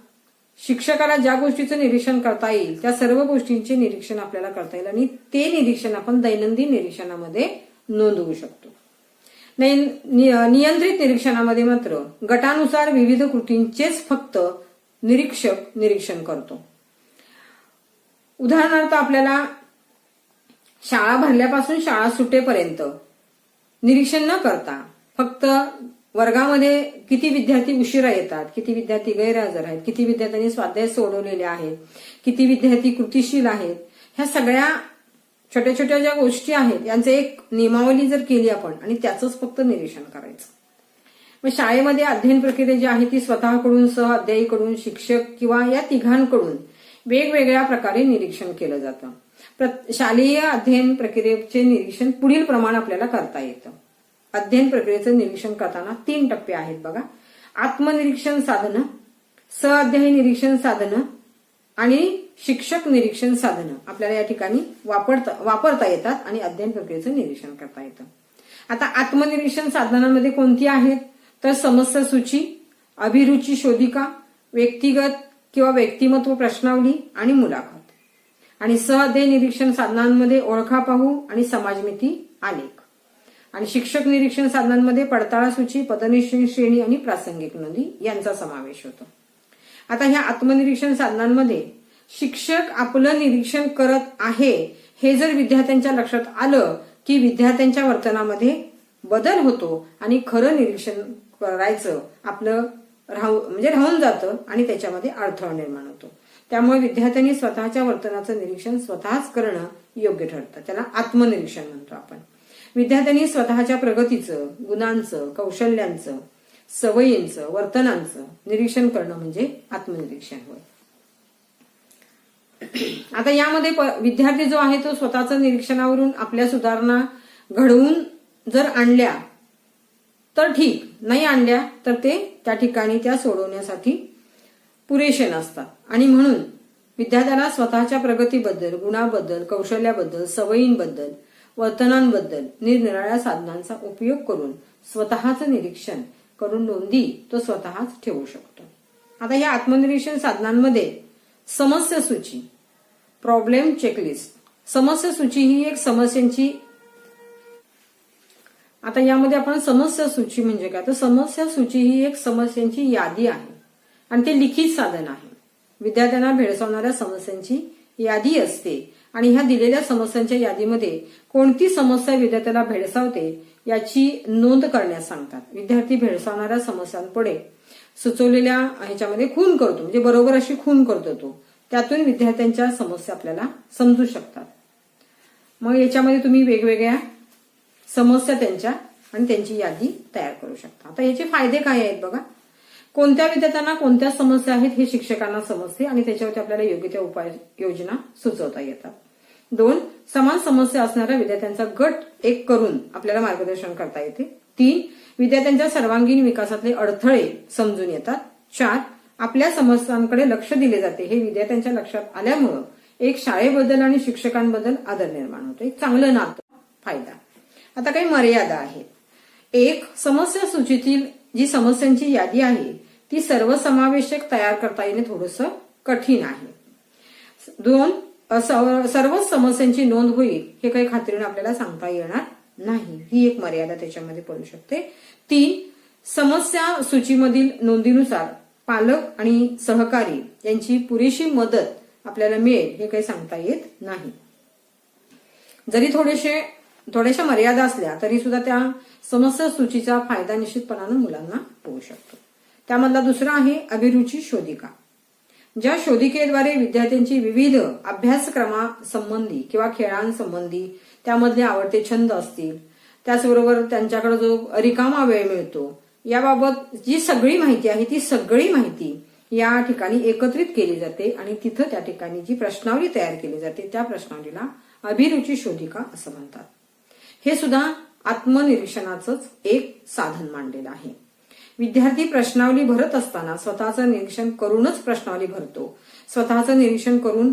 शिक्षकाला ज्या गोष्टीचं निरीक्षण करता येईल त्या सर्व गोष्टींचे निरीक्षण आपल्याला करता येईल आणि ते निरीक्षण आपण दैनंदिन निरीक्षणामध्ये नोंदवू शकतो. नियंत्रित निरीक्षणामध्ये मात्र गटानुसार विविध कृतींचेच फक्त निरीक्षक निरीक्षण करतो. उदाहरणार्थ, आपल्याला शाळा भरल्यापासून शाळा सुटेपर्यंत निरीक्षण न करता फक्त वर्गामध्ये किती विद्यार्थी उशिरा येतात, किती विद्यार्थी गैरहजर आहेत, किती विद्यार्थ्यांनी स्वाध्याय सोडवलेले आहेत, किती विद्यार्थी कृतीशील आहेत, ह्या सगळ्या छोट्या छोट्या ज्या गोष्टी आहेत यांचं एक नियमावली जर केली आपण आणि त्याचंच फक्त निरीक्षण करायचं. मग शाळेमध्ये अध्ययन प्रक्रिया जी आहे ती स्वतःकडून, सहअध्यायीकडून, शिक्षक किंवा या तिघांकडून वेगवेगळ्या प्रकारे निरीक्षण केलं जातं. शालेय अध्ययन प्रक्रियेचे निरीक्षण पुढील प्रमाणे आपल्याला करता येतं. अध्ययन प्रक्रियेचं निरीक्षण करताना 3 टप्पे आहेत बघा. आत्मनिरीक्षण साधनं, सहअध्यायी निरीक्षण साधनं आणि शिक्षक निरीक्षण साधनं आपल्याला या ठिकाणी वापरता येतात आणि अध्ययन प्रक्रियेचं निरीक्षण करता येतं. आता आत्मनिरीक्षण साधनांमध्ये कोणती आहेत तर समस्या सूची, अभिरुची शोधिका, व्यक्तिगत किंवा व्यक्तिमत्व प्रश्नावली आणि मुलाखत. आणि सहअध्ययी निरीक्षण साधनांमध्ये ओळखापाहू आणि समाजमिती आलेख. आणि शिक्षक निरीक्षण साधनांमध्ये पडताळा सूची, पदनिश्चय श्रेणी आणि प्रासंगिक नोंदी यांचा समावेश होतो. आता ह्या आत्मनिरीक्षण साधनांमध्ये शिक्षक आपलं निरीक्षण करत आहे हे जर विद्यार्थ्यांच्या लक्षात आलं की विद्यार्थ्यांच्या वर्तनामध्ये बदल होतो आणि खरं निरीक्षण करायचं आपलं राहून जातं आणि त्याच्यामध्ये अडथळा निर्माण होतो. त्यामुळे विद्यार्थ्यांनी स्वतःच्या वर्तनाचं निरीक्षण स्वतःच करणं योग्य ठरतं. त्याला आत्मनिरीक्षण म्हणतो आपण. विद्यार्थ्यांनी स्वतःच्या प्रगतीचं, गुणांचं, कौशल्यांचं, सवयींचं, वर्तनांचं निरीक्षण करणं म्हणजे आत्मनिरीक्षण होय. आता यामध्ये विद्यार्थी जो आहे तो स्वतःच्या निरीक्षणावरून आपल्या सुधारणा घडवून जर आणल्या तर ठीक, नाही आणल्या तर ते त्या ठिकाणी त्या सोडवण्यासाठी पुरेसे नसतात. आणि म्हणून विद्यार्थ्याला स्वतःच्या प्रगतीबद्दल, गुणाबद्दल, कौशल्याबद्दल, सवयींबद्दल, वर्तनांबद्दल निरनिराळ्या साधनांचा उपयोग करून स्वतःचं निरीक्षण करून नोंदी तो स्वतःच ठेवू शकतो. आता या आत्मनिरीक्षण साधनांमध्ये समस्या सूची, प्रॉब्लेम चेकलिस्ट. समस्या सूची ही एक समस्यांची, आता यामध्ये आपण समस्या सूची म्हणजे काय, तर समस्या सूची ही एक समस्यांची यादी आहे आणि ते लिखित साधन आहे. विद्यार्थ्यांना भेडसावणाऱ्या समस्यांची यादी असते आणि ह्या दिलेल्या समस्यांच्या यादीमध्ये कोणती समस्या विद्यार्थ्याला भेडसावते याची नोंद करण्यास सांगतात. विद्यार्थी भेडसावणाऱ्या समस्यांपुढे सुचवलेल्या ह्याच्यामध्ये खून करतो, म्हणजे बरोबर अशी खून करतो तो. त्यातून विद्यार्थ्यांच्या समस्या आपल्याला समजू शकतात. मग याच्यामध्ये तुम्ही वेगवेगळ्या समस्या त्यांच्या आणि त्यांची यादी तयार करू शकता. आता याचे फायदे काय आहेत बघा. कोणत्या विद्यार्थ्यांना कोणत्या समस्या आहेत हे शिक्षकांना समजते आणि त्याच्यावरती आपल्याला योग्य त्या उपाययोजना सुचवता येतात. 2. समान समस्या असणाऱ्या विद्यार्थ्यांचा गट एक करून आपल्याला मार्गदर्शन करता येते. 3. विद्यार्थ्यांच्या सर्वांगीण विकासातले अडथळे समजून येतात. 4. आपल्या समस्यांकडे लक्ष दिले जाते हे विद्यार्थ्यांच्या लक्षात आल्यामुळं एक शाळेबद्दल आणि शिक्षकांबद्दल आदर निर्माण होतो, एक चांगलं नातं. फायदा. आता काही मर्यादा आहेत. 1. समस्या सूचीतील जी समस्यांची यादी आहे ती सर्वसमावेशक तयार करता येणे थोडंसं कठीण आहे. 2. सर्वच समस्यांची नोंद होईल हे काही खात्रीने आपल्याला सांगता येणार नाही, ही एक मर्यादा त्याच्यामध्ये पडू शकते. 3. समस्या सूचीमधील नोंदीनुसार पालक आणि सहकारी यांची पुरेशी मदत आपल्याला मिळेल हे काही सांगता येत नाही. जरी थोड्याशा मर्यादा असल्या तरी सुद्धा त्या समस्या सूचीचा फायदा निश्चितपणाने मुलांना होऊ शकतो. त्यामधला दुसरा आहे अभिरुची शोधिका. ज्या शोधिकेद्वारे विद्यार्थ्यांची विविध अभ्यासक्रमासंबंधी किंवा खेळांसंबंधी त्यामधले आवडते छंद असतील, त्याचबरोबर त्यांच्याकडे जो रिकामा वेळ मिळतो याबाबत जी सगळी माहिती आहे ती सगळी माहिती या ठिकाणी एकत्रित केली जाते आणि तिथं त्या ठिकाणी जी प्रश्नावली तयार केली जाते त्या प्रश्नावलीला अभिरुची शोधिका असं म्हणतात. हे सुद्धा आत्मनिरीक्षणाचंच एक साधन मांडलेलं आहे. विद्यार्थी प्रश्नावली भरत असताना स्वतःचं निरीक्षण करूनच प्रश्नावली भरतो. स्वतःचं निरीक्षण करून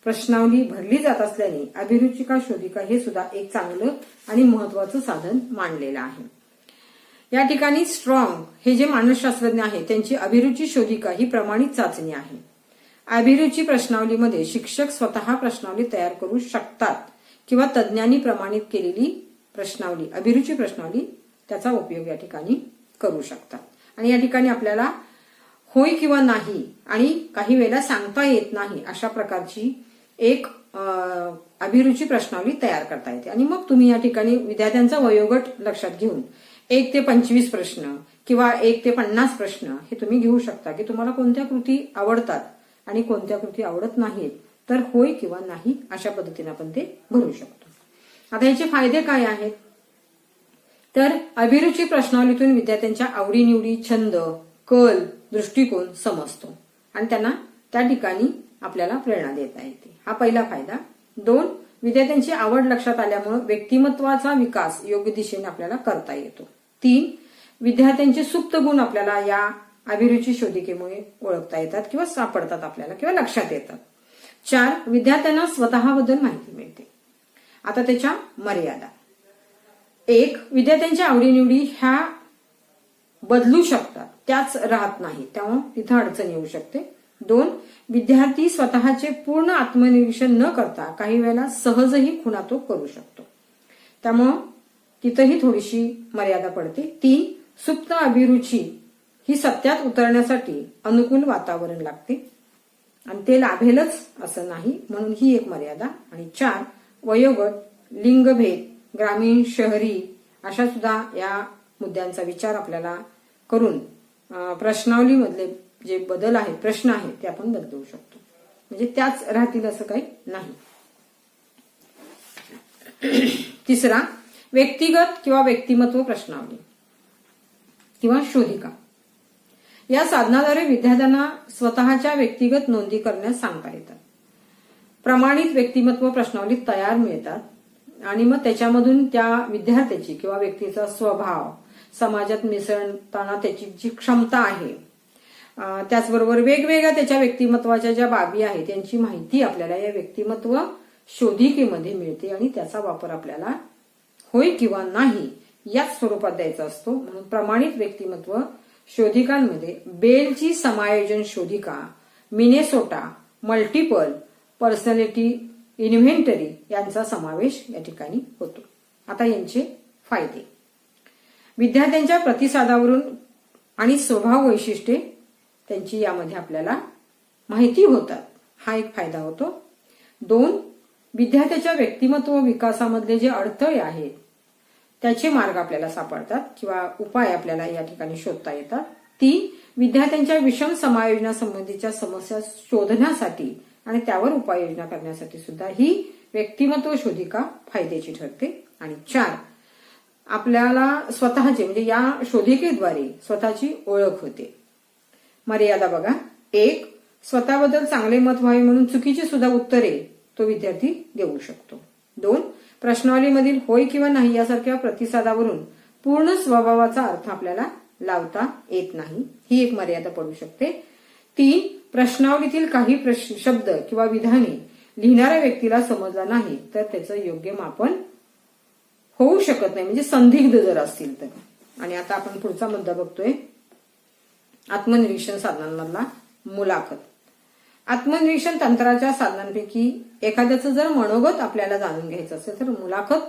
प्रश्नावली भरली जात असल्याने अभिरुचिका शोधिका हे सुद्धा एक चांगलं आणि महत्वाचं साधन मानलेलं आहे. या ठिकाणी स्ट्रॉंग हे जे मानसशास्त्रज्ञ आहेत त्यांची अभिरुची शोधिका ही प्रमाणित चाचणी आहे. अभिरुची प्रश्नावलीमध्ये शिक्षक स्वतः प्रश्नावली तयार करू शकतात किंवा तज्ज्ञांनी प्रमाणित केलेली प्रश्नावली, अभिरुची प्रश्नावली त्याचा उपयोग या ठिकाणी करू शकतात. आणि या ठिकाणी आपल्याला होय किंवा नाही आणि काही वेळेला सांगता येत नाही अशा प्रकारची एक अभिरुची प्रश्नावली तयार करता येते. आणि मग तुम्ही या ठिकाणी विद्यार्थ्यांचा वयोगट लक्षात घेऊन 1 ते 25 प्रश्न किंवा 1 ते 50 प्रश्न हे तुम्ही घेऊ शकता की तुम्हाला कोणत्या कृती आवडतात आणि कोणत्या कृती आवडत नाहीत, तर होय किंवा नाही अशा पद्धतीने आपण ते भरू शकतो. आता याचे फायदे काय आहेत, तर अभिरुची प्रश्नावलीतून विद्यार्थ्यांच्या आवडीनिवडी, छंद, कल, दृष्टिकोन समजतो आणि त्यांना त्या ठिकाणी आपल्याला प्रेरणा देता येते. हा पहिला फायदा. 2. विद्यार्थ्यांची आवड लक्षात आल्यामुळे व्यक्तिमत्वाचा विकास योग्य दिशेने आपल्याला करता येतो. 3. विद्यार्थ्यांचे सुप्त गुण आपल्याला या अभिरुची शोधिकेमुळे ओळखता येतात किंवा सापडतात आपल्याला किंवा लक्षात येतात. 4. विद्यार्थ्यांना स्वतःबद्दल माहिती मिळते. आता त्याच्या मर्यादा. 1. विद्यार्थ्यांच्या आवडीनिवडी ह्या बदलू शकतात, त्याच राहत नाही, त्यामुळे तिथं अडचण येऊ शकते. 2. विद्यार्थी स्वतःचे पूर्ण आत्मनिरीक्षण न करता काही वेळेला सहजही खुणा तो करू शकतो, त्यामुळं तिथंही थोडीशी मर्यादा पडते. 3. सुप्त अभिरुची ही सत्यात उतरण्यासाठी अनुकूल वातावरण लागते आणि ते लाभेलच असं नाही, म्हणून ही एक मर्यादा. आणि 4. वयोगट, लिंगभेद, ग्रामीण, शहरी अशा सुद्धा या मुद्द्यांचा विचार आपल्याला करून प्रश्नावलीमधले जे बदल आहेत, प्रश्न आहेत, ते आपण बदलवू शकतो. म्हणजे त्याच राहतील असं काही नाही. तिसरा, व्यक्तिगत किंवा व्यक्तिमत्व प्रश्नावली किंवा शोधिका. या साधनाद्वारे विद्यार्थ्यांना स्वतःच्या व्यक्तिगत नोंदी करण्यास सांगता येतात. प्रमाणित व्यक्तिमत्व प्रश्नावली तयार मिळतात आणि मग त्याच्यामधून त्या विद्यार्थ्याची किंवा व्यक्तीचा स्वभाव, समाजात मिसळताना त्याची जी क्षमता आहे, त्याचबरोबर वेगवेगळ्या त्याच्या व्यक्तिमत्वाच्या ज्या बाबी आहेत त्यांची माहिती आपल्याला या व्यक्तिमत्व शोधिकेमध्ये मिळते आणि त्याचा वापर आपल्याला होय किंवा नाही याच स्वरूपात द्यायचा असतो. म्हणून प्रमाणित व्यक्तिमत्व शोधिकांमध्ये बेलची समायोजन शोधिका, मिनेसोटा मल्टिपल पर्सनॅलिटी इन्व्हेंटरी यांचा समावेश या ठिकाणी होतो. आता यांचे फायदे. विद्यार्थ्यांच्या प्रतिसादावरून आणि स्वभाव वैशिष्ट्ये त्यांची यामध्ये आपल्याला माहिती होतात, हा एक फायदा होतो. 2, विद्यार्थ्याच्या व्यक्तिमत्व विकासामधले जे अडथळे आहेत त्याचे मार्ग आपल्याला सापडतात किंवा उपाय आपल्याला या ठिकाणी शोधता येतात. 3, विद्यार्थ्यांच्या विषम समायोजनासंबंधीच्या समस्या शोधण्यासाठी आणि त्यावर उपाययोजना करण्यासाठी सुद्धा ही व्यक्तिमत्व शोधिका फायद्याची ठरते. आणि 4, आपल्याला स्वतःचे म्हणजे या शोधिकेद्वारे स्वतःची ओळख होते. मर्यादा बघा. 1, स्वतःबद्दल चांगले मत व्हावे म्हणून चुकीची सुद्धा उत्तरे तो विद्यार्थी देऊ शकतो. 2, प्रश्नावलीमधील होय किंवा नाही यासारख्या प्रतिसादावरून पूर्ण स्वभावाचा अर्थ आपल्याला लावता येत नाही, ही एक मर्यादा पडू शकते. 3, प्रश्नावलीतील काही शब्द किंवा विधाने लिहिणाऱ्या व्यक्तीला समजला नाही तर त्याचं योग्य मापन होऊ शकत नाही, म्हणजे संदिग्ध जर असतील तर. आणि आता आपण पुढचा मुद्दा बघतोय, आत्मनिरीक्षण साधनांमधला मुलाखत. आत्मनिरीक्षण तंत्राच्या साधनांपैकी एखाद्याचं जर मनोगत आपल्याला जाणून घ्यायचं असेल तर मुलाखत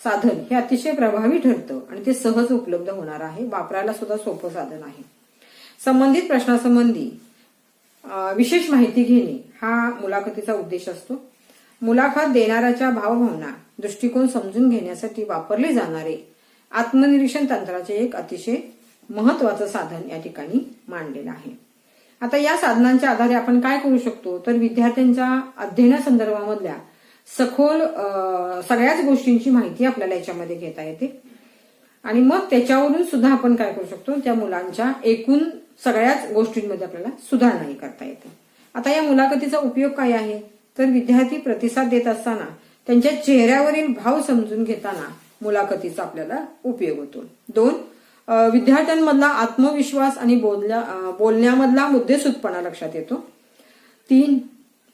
साधन हे अतिशय प्रभावी ठरतं आणि ते सहज उपलब्ध होणार आहे, वापरायला सुद्धा सोपं साधन आहे. संबंधित प्रश्नासंबंधी विशेष माहिती घेणे हा मुलाखतीचा उद्देश असतो. मुलाखत देणाऱ्याच्या भावभावना, दृष्टिकोन समजून घेण्यासाठी वापरले जाणारे आत्मनिरीक्षण तंत्राचे एक अतिशय महत्वाचं साधन या ठिकाणी मांडलेलं आहे. आता या साधनांच्या आधारे आपण काय करू शकतो तर विद्यार्थ्यांच्या अध्ययनासंदर्भामधल्या सखोल सगळ्याच गोष्टींची माहिती आपल्याला याच्यामध्ये घेता येते आणि मग त्याच्यावरून सुद्धा आपण काय करू शकतो, त्या मुलांच्या एकूण सगळ्याच गोष्टींमध्ये आपल्याला सुधारणाही करता येते. आता या मुलाखतीचा उपयोग काय आहे तर विद्यार्थी प्रतिसाद देत असताना त्यांच्या चेहऱ्यावरील भाव समजून घेताना मुलाखतीचा आपल्याला उपयोग होतो. 2, विद्यार्थ्यांमधला आत्मविश्वास आणि बोलण्यामधला मुद्देसूदपणा लक्षात येतो. 3,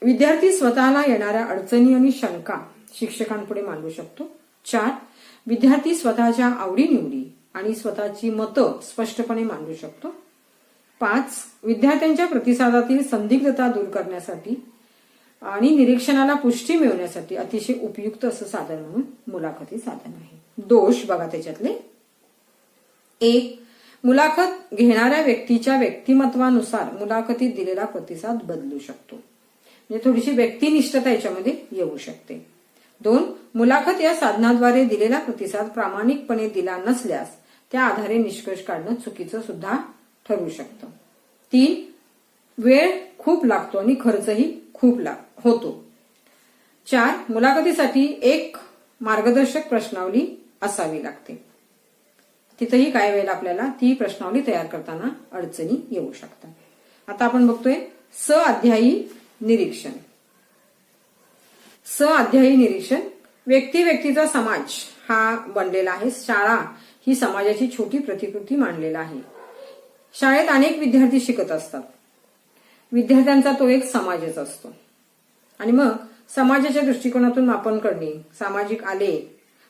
विद्यार्थी स्वतःला येणाऱ्या अडचणी आणि शंका शिक्षकांपुढे मांडू शकतो. 4, विद्यार्थी स्वतःच्या आवडीनिवडी आणि स्वतःची मतं स्पष्टपणे मांडू शकतो. 5, विद्यार्थ्यांच्या प्रतिसादातील संदिग्धता दूर करण्यासाठी आणि निरीक्षणाला पुष्टी मिळवण्यासाठी अतिशय उपयुक्त असं साधन म्हणून मुलाखती साधन आहे. दोष बघा त्याच्यातले. 1, मुलाखत घेणाऱ्या व्यक्तीच्या व्यक्तिमत्वानुसार मुलाखतीत दिलेला प्रतिसाद बदलू शकतो, म्हणजे थोडीशी व्यक्तिनिष्ठता याच्यामध्ये येऊ शकते. 2, मुलाखत या साधनाद्वारे दिलेला प्रतिसाद प्रामाणिकपणे दिला नसल्यास त्या आधारे निष्कर्ष काढणं चुकीचं सुद्धा ठरू शकतं. 3, वेळ खूप लागतो आणि खर्चही खूप होतो. 4, मुलाखतीसाठी एक मार्गदर्शक प्रश्नावली असावी लागते. तिथेही काही वेळेला आपल्याला ती प्रश्नावली तयार करताना अडचणी येऊ शकतात. आता आपण बघतोय सअध्यायी निरीक्षण. सअध्यायी निरीक्षण व्यक्तीचा समाज हा बनलेला आहे. शाळा ही समाजाची छोटी प्रतिकृती मांडलेला आहे. शाळेत अनेक विद्यार्थी शिकत असतात. विद्यार्थ्यांचा तो एक समाजच असतो आणि मग समाजाच्या दृष्टिकोनातून मापन करणे, सामाजिक आलेख,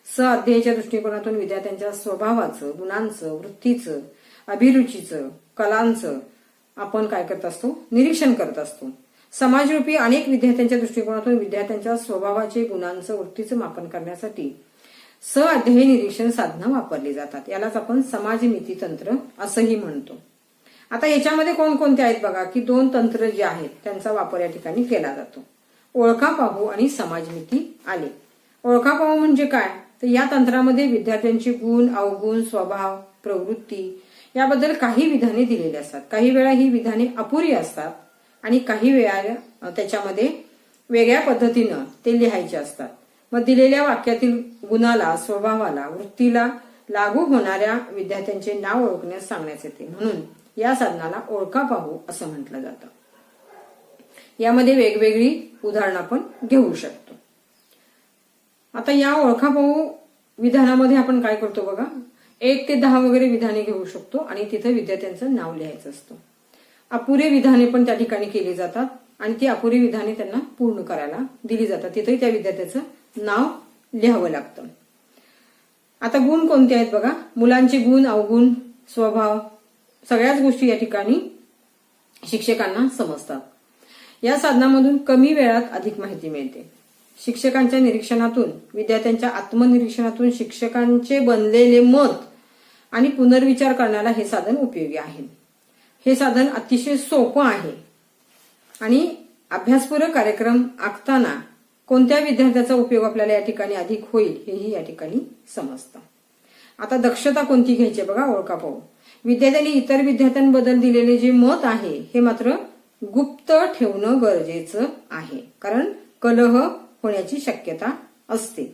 सअध्यायीच्या दृष्टिकोनातून विद्यार्थ्यांच्या स्वभावाचं, गुणांचं, वृत्तीचं, अभिरुचीचं, कलांचं आपण काय करत असतो, निरीक्षण करत असतो. समाजरूपी अनेक विद्यार्थ्यांच्या दृष्टिकोनातून विद्यार्थ्यांच्या स्वभावाचे, गुणांचं, वृत्तीचं मापन करण्यासाठी सअध्यायी निरीक्षण साधनं वापरली जातात. यालाच आपण समाजमिती तंत्र असंही म्हणतो. आता याच्यामध्ये कोणकोणते आहेत बघा की 2 तंत्र जे आहेत त्यांचा वापर या ठिकाणी केला जातो. ओळखापाहू आणि समाजमिती आलेख. ओळखापाहू म्हणजे काय तर या तंत्रामध्ये विद्यार्थ्यांचे गुण, अवगुण, स्वभाव, प्रवृत्ती याबद्दल काही विधाने दिलेली असतात. काही वेळा ही विधाने अपुरी असतात आणि काही वेळा त्याच्यामध्ये वेगळ्या पद्धतीनं ते लिहायचे असतात. मग दिलेल्या वाक्यातील गुणाला, स्वभावाला, वृत्तीला लागू होणाऱ्या विद्यार्थ्यांचे नाव ओळखण्यास सांगण्यात येते. म्हणून या साधनाला ओळखा पाहू असं म्हटलं जातं. यामध्ये वेगवेगळी उदाहरणं आपण घेऊ शकतो. आता या ओळखा पाहू विधानामध्ये आपण काय करतो बघा, 1 ते 10 वगैरे विधाने घेऊ शकतो आणि तिथे विद्यार्थ्यांचं नाव लिहायचं असतं. अपुरे विधाने पण त्या ठिकाणी केली जातात आणि ती अपुरी विधाने त्यांना पूर्ण करायला दिली जातात. तिथेही त्या विद्यार्थ्याचं नाव लिहावं लागतं. आता गुण कोणते आहेत बघा, मुलांचे गुण, अवगुण, स्वभाव सगळ्याच गोष्टी या ठिकाणी शिक्षकांना समजतात. या साधनामधून कमी वेळात अधिक माहिती मिळते. शिक्षकांच्या निरीक्षणातून, विद्यार्थ्यांच्या आत्मनिरीक्षणातून शिक्षकांचे बनलेले मत आणि पुनर्विचार करण्याला हे साधन उपयोगी आहे. हे साधन अतिशय सोपं आहे आणि अभ्यासपूरक कार्यक्रम आखताना कोणत्या विद्यार्थ्याचा उपयोग आपल्याला या ठिकाणी अधिक होईल हेही या ठिकाणी समजतं. आता दक्षता कोणती घ्यायची बघा, ओळखा पाहू. विद्यार्थ्यांनी इतर विद्यार्थ्यांबद्दल दिलेले जे मत आहे हे मात्र गुप्त ठेवणं गरजेचं आहे, कारण कलह होण्याची शक्यता असते.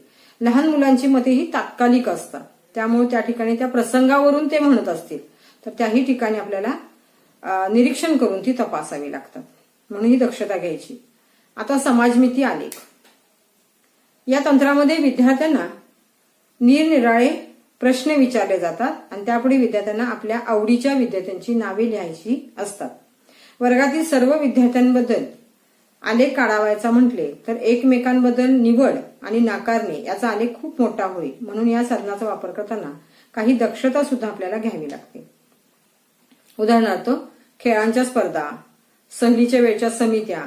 लहान मुलांची मते ही तात्कालिक असतात, त्यामुळे त्या ठिकाणी त्या प्रसंगावरून ते म्हणत असतील तर त्याही ठिकाणी आपल्याला निरीक्षण करून ती तपासावी लागतात, म्हणून ही दक्षता घ्यायची. आता समाजमिती आलेख. या तंत्रामध्ये विद्यार्थ्यांना निरनिराळे प्रश्न विचारले जातात आणि त्यापुढे विद्यार्थ्यांना आपल्या आवडीच्या विद्यार्थ्यांची नावे लिहायची असतात. वर्गातील सर्व विद्यार्थ्यांबद्दल आलेख काढावायचा म्हटले तर एकमेकांबद्दल निवड आणि नाकारणे याचा आलेख खूप मोठा होईल, म्हणून या साधनाचा वापर करताना काही दक्षता सुद्धा आपल्याला घ्यावी लागते. उदाहरणार्थ खेळांच्या स्पर्धा, सहलीच्या वेळच्या समित्या,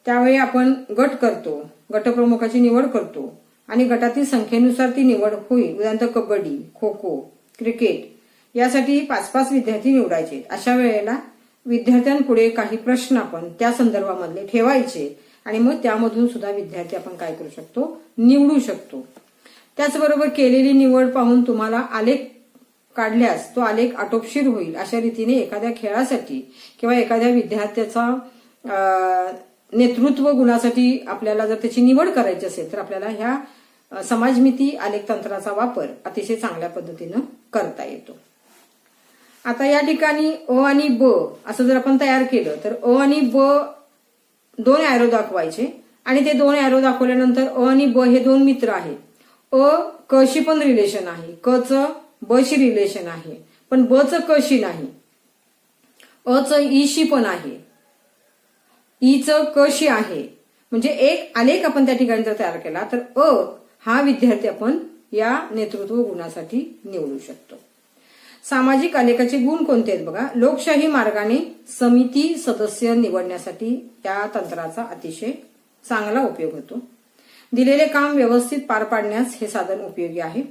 त्यावेळी आपण गट करतो, गटप्रमुखाची निवड करतो आणि गटातील संख्येनुसार ती निवड होईल. उदाहरणार्थ कबड्डी, खो खो, क्रिकेट यासाठी 5-5 विद्यार्थी निवडायचे. अशा वेळेला विद्यार्थ्यांपुढे काही प्रश्न आपण त्या संदर्भामधले ठेवायचे आणि मग त्यामधून सुद्धा विद्यार्थी आपण काय करू शकतो, निवडू शकतो. त्याचबरोबर केलेली निवड पाहून तुम्हाला आलेख काढल्यास तो आलेख आटोपशीर होईल. अशा रीतीने एखाद्या खेळासाठी किंवा एखाद्या विद्यार्थ्याचा नेतृत्व गुणासाठी आपल्याला जर त्याची निवड करायची असेल तर आपल्याला ह्या समाजमिती आलेख तंत्राचा वापर अतिशय चांगल्या पद्धतीनं करता येतो. आता या ठिकाणी अ आणि ब असं जर आपण तयार केलं तर अ आणि ब 2 ॲरो दाखवायचे आणि ते 2 ॲरो दाखवल्यानंतर अ आणि ब हे 2 मित्र आहेत. अ क शी पण रिलेशन आहे, क च ब शी रिलेशन आहे, पण ब च क शी नाही. अ च ई शी पण आहे, ई च क शी आहे. म्हणजे एक आलेख आपण त्या ठिकाणी जर तयार केला तर अ हा विद्यार्थी आपण या नेतृत्व गुणासाठी निवडू शकतो. सामाजिक आलेखाचे गुण कोणते आहेत बघा, लोकशाही मार्गाने समिती सदस्य निवडण्यासाठी या तंत्राचा अतिशय चांगला उपयोग होतो. दिलेले काम व्यवस्थित पार पाडण्यास हे साधन उपयोगी आहे.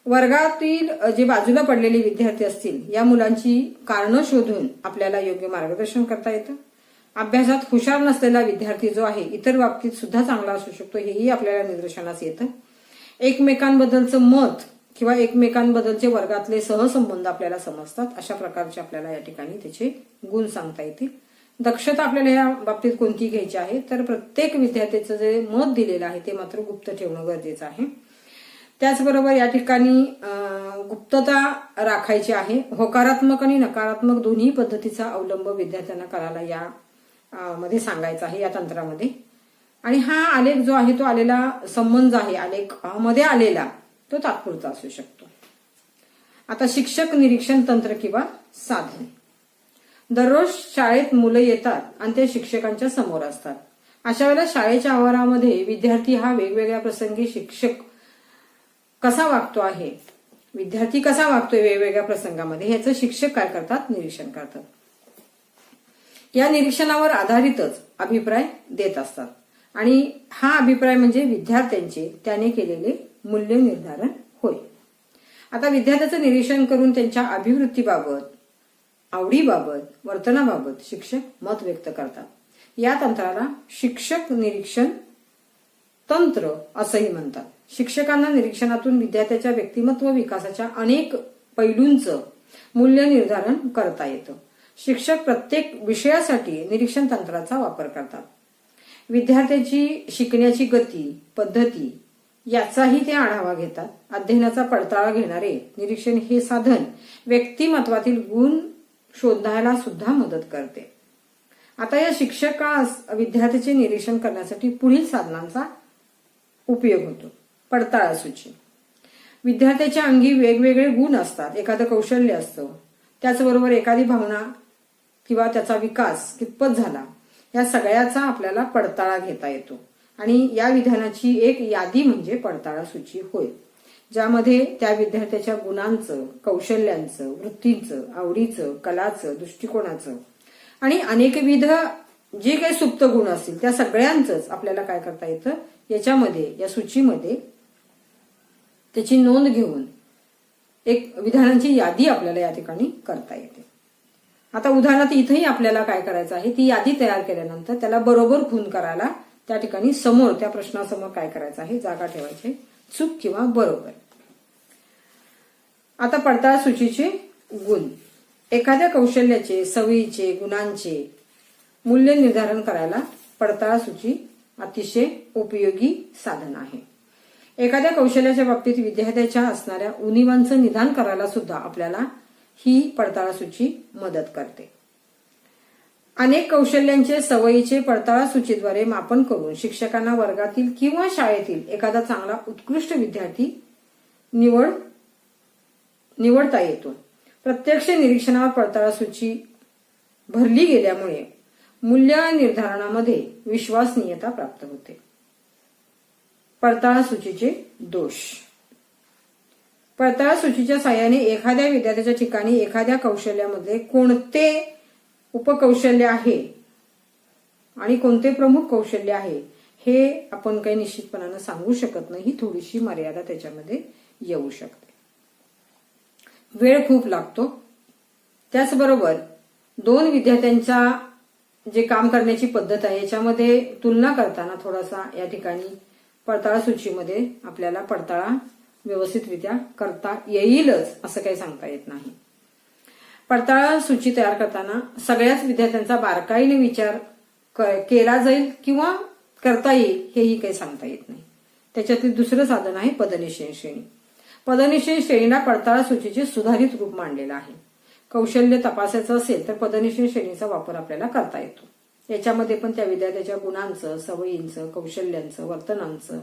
वर्गातील जे बाजूला पडलेले विद्यार्थी असतील या मुलांची कारणं शोधून आपल्याला योग्य मार्गदर्शन करता येतं. अभ्यासात हुशार नसलेला विद्यार्थी जो आहे इतर बाबतीत सुद्धा चांगला असू शकतो, हेही आपल्याला निदर्शनास येतं. एकमेकांबद्दलचं मत किंवा एकमेकांबद्दलचे वर्गातले सहसंबंध आपल्याला समजतात. अशा प्रकारचे आपल्याला या ठिकाणी त्याचे गुण सांगता येतील. दक्षता आपल्याला या बाबतीत कोणती घ्यायची आहे तर प्रत्येक विद्यार्थ्याचं जे मत दिलेलं आहे ते मात्र गुप्त ठेवणं गरजेचं आहे. त्याचबरोबर या ठिकाणी गुप्तता राखायची आहे. होकारात्मक आणि नकारात्मक दोन्ही पद्धतीचा अवलंब विद्यार्थ्यांना करायला या मध्ये सांगायचा आहे या तंत्रामध्ये. आणि हा आलेख जो आहे तो आलेला संबंध आहे आलेख मध्ये आलेला तो तात्पुरता असू शकतो. आता शिक्षक निरीक्षण तंत्र किंवा साधन. दररोज शाळेत मुलं येतात आणि ते शिक्षकांच्या समोर असतात. अशा वेळेला शाळेच्या आवारामध्ये विद्यार्थी हा वेगवेगळ्या प्रसंगी शिक्षक कसा वागतो आहे, विद्यार्थी कसा वागतोय वेगवेगळ्या प्रसंगामध्ये ह्याचं शिक्षक काय करतात, निरीक्षण करतात. या निरीक्षणावर आधारितच अभिप्राय देत असतात आणि हा अभिप्राय म्हणजे विद्यार्थ्यांचे त्याने केलेले मूल्य निर्धारण होय. आता विद्यार्थ्याचं निरीक्षण करून त्यांच्या अभिवृत्तीबाबत, आवडीबाबत, वर्तनाबाबत शिक्षक मत व्यक्त करतात. या तंत्राला शिक्षक निरीक्षण तंत्र असंही म्हणतात. शिक्षकांना निरीक्षणातून विद्यार्थ्याच्या व्यक्तिमत्व विकासाच्या अनेक पैलूंचं मूल्य निर्धारण करता येतं. शिक्षक प्रत्येक विषयासाठी निरीक्षण तंत्राचा वापर करतात. विद्यार्थ्याची शिकण्याची गती, पद्धती याचाही ते आढावा घेतात. अध्ययनाचा पडताळा घेणारे निरीक्षण हे साधन व्यक्तिमत्वातील गुण शोधायला सुद्धा मदत करते. आता या शिक्षकास विद्यार्थ्याचे निरीक्षण करण्यासाठी पुढील साधनांचा उपयोग होतो. पडताळा सूची. विद्यार्थ्याच्या अंगी वेगवेगळे गुण असतात, एखादं कौशल्य असतं, त्याचबरोबर एखादी भावना किंवा त्याचा विकास कितपत झाला, या सगळ्याचा आपल्याला पडताळा घेता येतो. आणि या विधानाची एक यादी म्हणजे पडताळा सूची होय, ज्यामध्ये त्या विद्यार्थ्याच्या गुणांचं, कौशल्यांचं, वृत्तींचं, आवडीचं, कलाचं, दृष्टिकोनाचं आणि अनेकविध जे काही सुप्त गुण असतील त्या सगळ्यांचंच आपल्याला काय करता येतं, याच्यामध्ये या सूचीमध्ये त्याची नोंद घेऊन एक विधानांची यादी आपल्याला या ठिकाणी करता येते. आता उदाहरणार्थ इथेही आपल्याला काय करायचं आहे, ती यादी तयार केल्यानंतर त्याला बरोबर खूण करायला त्या ठिकाणी समोर त्या प्रश्नासमोर काय करायचं आहे, जागा ठेवायची, चूक किंवा बरोबर. आता पडताळा सूचीचे गुण. एखाद्या कौशल्याचे, सवयीचे, गुणांचे मूल्य निर्धारण करायला पडताळा सूची अतिशय उपयोगी साधन आहे. एखाद्या कौशल्याच्या बाबतीत विद्यार्थ्याच्या असणाऱ्या उणिवांचं निदान करायला सुद्धा आपल्याला ही पडताळा सूची मदत करते. अनेक कौशल्यांचे, सवयीचे पडताळा सूचीद्वारे मापन करून शिक्षकांना वर्गातील किंवा शाळेतील एखादा चांगला उत्कृष्ट विद्यार्थी निवडता येतो. प्रत्यक्ष निरीक्षणावर पडताळा सूची भरली गेल्यामुळे मूल्य निर्धारणामध्ये विश्वसनीयता प्राप्त होते. पडताळा सूचीचे दोष. पडताळा सूचीच्या साहाय्याने एखाद्या विद्यार्थ्याच्या ठिकाणी एखाद्या कौशल्यामध्ये कोणते उपकौशल्य आहे आणि कोणते प्रमुख कौशल्य आहे हे आपण काही निश्चितपणाने सांगू शकत नाही. ही थोडीशी मर्यादा त्याच्यामध्ये येऊ शकते. वेळ खूप लागतो. त्याचबरोबर दोन विद्यार्थ्यांच्या जे काम करण्याची पद्धत आहे याच्यामध्ये तुलना करताना थोडासा या ठिकाणी पडताळा सूचीमध्ये आपल्याला पडताळा व्यवस्थितरित्या करता येईलच असं काही सांगता येत नाही. पडताळा सूची तयार करताना सगळ्याच विद्यार्थ्यांचा बारकाईने विचार केला जाईल किंवा करता येईल हेही काही सांगता येत नाही. त्याच्यातील दुसरं साधन आहे पदनिश्चय श्रेणी. पदनिश्चय श्रेणीला पडताळा सूचीचे सुधारित रूप मांडलेलं आहे. कौशल्य तपासायचं असेल तर पदनिश्चय श्रेणीचा वापर आपल्याला करता येतो. याच्यामध्ये पण त्या विद्यार्थ्याच्या गुणांचं, सवयींचं, कौशल्यांचं, वर्तनांचं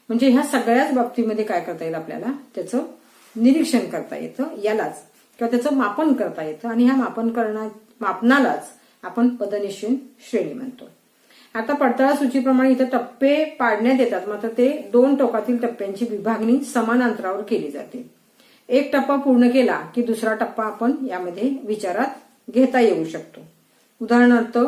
म्हणजे ह्या सगळ्याच बाबतीमध्ये काय करता येईल, आपल्याला त्याचं निरीक्षण करता येतं, यालाच किंवा त्याचं मापन करता येतं. आणि ह्या मापनालाच आपण पदनिश्चय श्रेणी म्हणतो. आता पडताळा सूचीप्रमाणे इथं टप्पे पाडण्यात येतात, मात्र ते दोन टोकातील टप्प्यांची विभागणी समान अंतरावर केली जाते. एक टप्पा पूर्ण केला की दुसरा टप्पा आपण यामध्ये विचारात घेता येऊ शकतो. उदाहरणार्थ,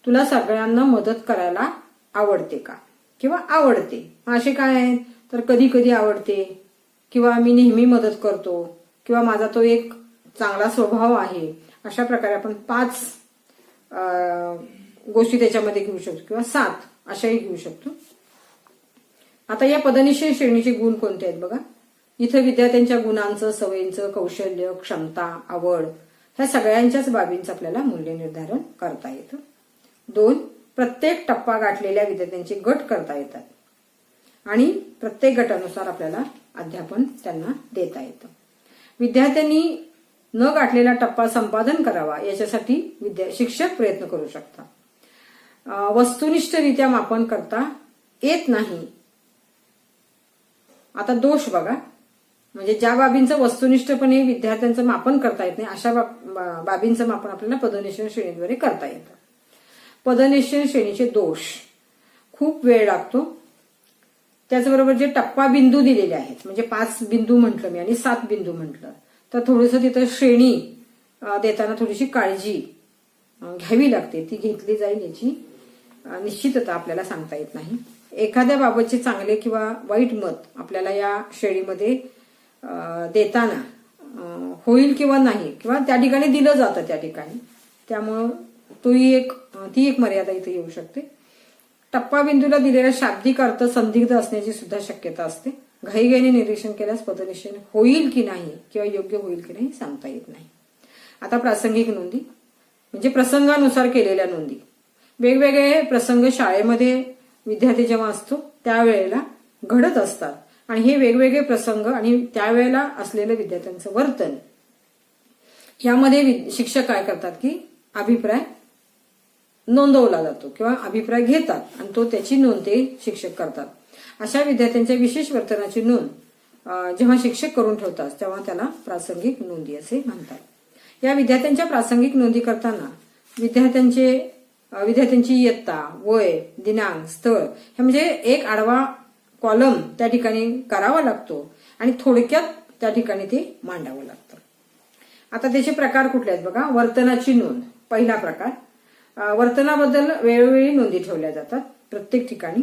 तुला सगळ्यांना मदत करायला आवडते का किंवा आवडते. असे काय आहेत तर कधी कधी आवडते किंवा मी नेहमी मदत करतो किंवा माझा तो एक चांगला स्वभाव आहे. अशा प्रकारे आपण 5 गोष्टी त्याच्यामध्ये घेऊ शकतो किंवा 7 अशाही घेऊ शकतो. आता या पदनिश्चय श्रेणीचे गुण कोणते आहेत बघा. इथं विद्यार्थ्यांच्या गुणांचं, सवयींचं, कौशल्य, क्षमता, आवड ह्या सगळ्यांच्याच बाबींचं आपल्याला मूल्य निर्धारण करता येतं. 2, प्रत्येक टप्पा गाठलेल्या विद्यार्थ्यांचे गट करता येतात आणि प्रत्येक गटानुसार आपल्याला अध्यापन त्यांना देता येतं. विद्यार्थ्यांनी न गाठलेला टप्पा संपादन करावा याच्यासाठी शिक्षक प्रयत्न करू शकतात. वस्तुनिष्ठरित्या मापन करता येत नाही. आता दोष बघा, म्हणजे ज्या बाबींचं वस्तुनिष्ठपणे विद्यार्थ्यांचं मापन करता येत नाही अशा बाबींचं मापन आपल्याला पदनिश्चय श्रेणीद्वारे करता येतं. पदनिश्चय श्रेणीचे दोष. खूप वेळ लागतो. त्याचबरोबर जे टप्पा बिंदू दिलेले आहेत, म्हणजे 5 बिंदू म्हटलं मी आणि 7 बिंदू म्हटलं तर थोडंसं तिथं श्रेणी देताना थोडीशी काळजी घ्यावी लागते. ती घेतली जाईल याची निश्चितता आपल्याला सांगता येत नाही. एखाद्या बाबतचे चांगले किंवा वाईट मत आपल्याला या श्रेणीमध्ये देताना होईल किंवा नाही किंवा त्या ठिकाणी दिलं जातं त्या ठिकाणी, त्यामुळं ती एक मर्यादा इथे येऊ शकते. टप्पा बिंदूला दिलेला शाब्दिक अर्थ संदिग्ध असण्याची सुद्धा शक्यता असते. घाईघाईने निरीक्षण केल्यास पदनिश्चय होईल की नाही किंवा योग्य होईल की नाही सांगता येत नाही. आता प्रासंगिक नोंदी म्हणजे प्रसंगानुसार केलेल्या नोंदी. वेगवेगळे प्रसंग शाळेमध्ये विद्यार्थी जेव्हा असतो त्यावेळेला घडत असतात आणि हे वेगवेगळे प्रसंग आणि त्यावेळेला असलेलं विद्यार्थ्यांचं वर्तन यामध्ये शिक्षक काय करतात की अभिप्राय नोंदवला जातो किंवा अभिप्राय घेतात आणि त्याची नोंद ते शिक्षक करतात. अशा विद्यार्थ्यांच्या विशेष वर्तनाची नोंद जेव्हा शिक्षक करून ठेवतात तेव्हा त्याला प्रासंगिक नोंदी असे म्हणतात. या विद्यार्थ्यांच्या प्रासंगिक नोंदी करताना विद्यार्थ्यांची इयत्ता, वय, दिनांक, स्थळ हे म्हणजे एक आडवा कॉलम त्या ठिकाणी करावा लागतो आणि थोडक्यात त्या ठिकाणी ते मांडावं लागतं. आता त्याचे प्रकार कुठले आहेत बघा. वर्तनाची नोंद पहिला प्रकार. वर्तनाबद्दल वेळोवेळी नोंदी ठेवल्या जातात प्रत्येक ठिकाणी.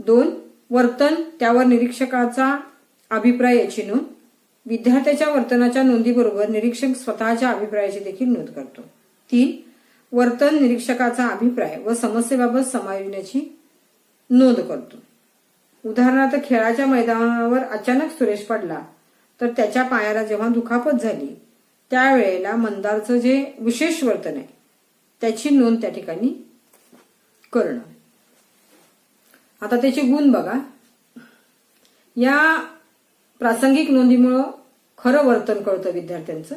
2. वर्तन त्यावर निरीक्षकाचा अभिप्राय याची नोंद. विद्यार्थ्याच्या वर्तनाच्या नोंदीबरोबर निरीक्षक स्वतःच्या अभिप्रायाची देखील नोंद करतो. 3. वर्तन निरीक्षकाचा अभिप्राय व समस्येबाबत समायोजनाची नोंद करतो. उदाहरणार्थ खेळाच्या मैदानावर अचानक सुरेश पडला तर त्याच्या पायाला जेव्हा दुखापत झाली त्यावेळेला मंदारचं जे विशेष वर्तन आहे त्याची नोंद त्या ठिकाणी करणं. आता त्याचे गुण बघा. या प्रासंगिक नोंदीमुळं खरं वर्तन कळतं विद्यार्थ्यांचं.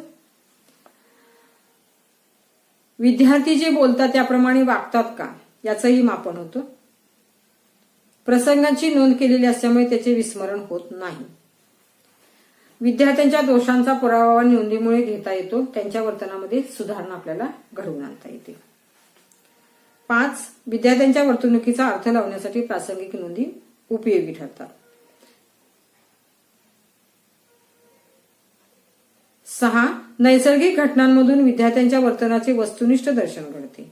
विद्यार्थी जे बोलतात त्याप्रमाणे वागतात का याचंही मापन होतं. प्रसंगाची नोंद केलेली असल्यामुळे त्याचे विस्मरण होत नाही. विद्यार्थ्यांच्या दोषांचा पुरावा नोंदीमुळे घेता येतो. त्यांच्या वर्तनामध्ये सुधारणा आपल्याला घडवून आणता येते. 5. विद्यार्थ्यांच्या वर्तणुकीचा अर्थ लावण्यासाठी प्रासंगिक नोंदी उपयोगी ठरतात. 6. नैसर्गिक घटनांमधून विद्यार्थ्यांच्या वर्तनाचे वस्तुनिष्ठ दर्शन घडते.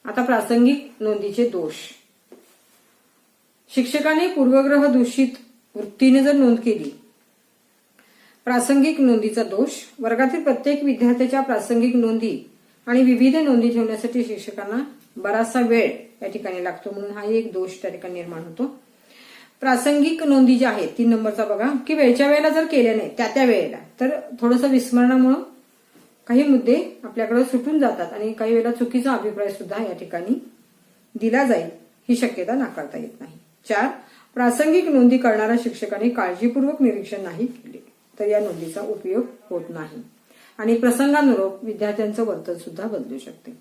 आता प्रासंगिक नोंदीचे दोष. शिक्षकाने पूर्वग्रह दूषित वृत्तीने जर नोंद केली. प्रासंगिक नोंदीचा दोष. वर्गातील प्रत्येक विद्यार्थ्याच्या प्रासंगिक नोंदी आणि विविध नोंदी ठेवण्यासाठी शिक्षकांना बराचसा वेळ या ठिकाणी लागतो म्हणून हा एक दोष त्या ठिकाणी निर्माण होतो. प्रासंगिक नोंदी ज्या आहेत 3 नंबरचा बघा की वेळच्या वेळेला जर केल्या नाही त्या वेळेला तर थोडंसं विस्मरणामुळे काही मुद्दे आपल्याकडे सुटून जातात आणि काही वेळेला चुकीचा अभिप्राय सुद्धा या ठिकाणी दिला जाईल ही शक्यता नाकारता येत नाही. 4. प्रासंगिक नोंदी करणाऱ्या शिक्षकांनी काळजीपूर्वक निरीक्षण नाही केले तर या नोंदीचा उपयोग होत नाही आणि प्रसंगानुरूप विद्यार्थ्यांचं वर्तन सुद्धा बदलू शकते.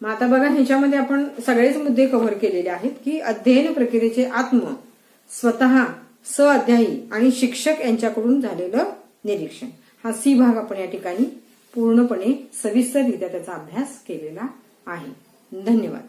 मग आता बघा ह्याच्यामध्ये आपण सगळेच मुद्दे कव्हर केलेले आहेत की अध्ययन प्रक्रियेचे आत्म, स्वतः, सहअध्यायी आणि शिक्षक यांच्याकडून झालेलं निरीक्षण हा C भाग आपण या ठिकाणी पूर्णपणे सविस्तररित्या त्याचा अभ्यास केलेला आहे. धन्यवाद.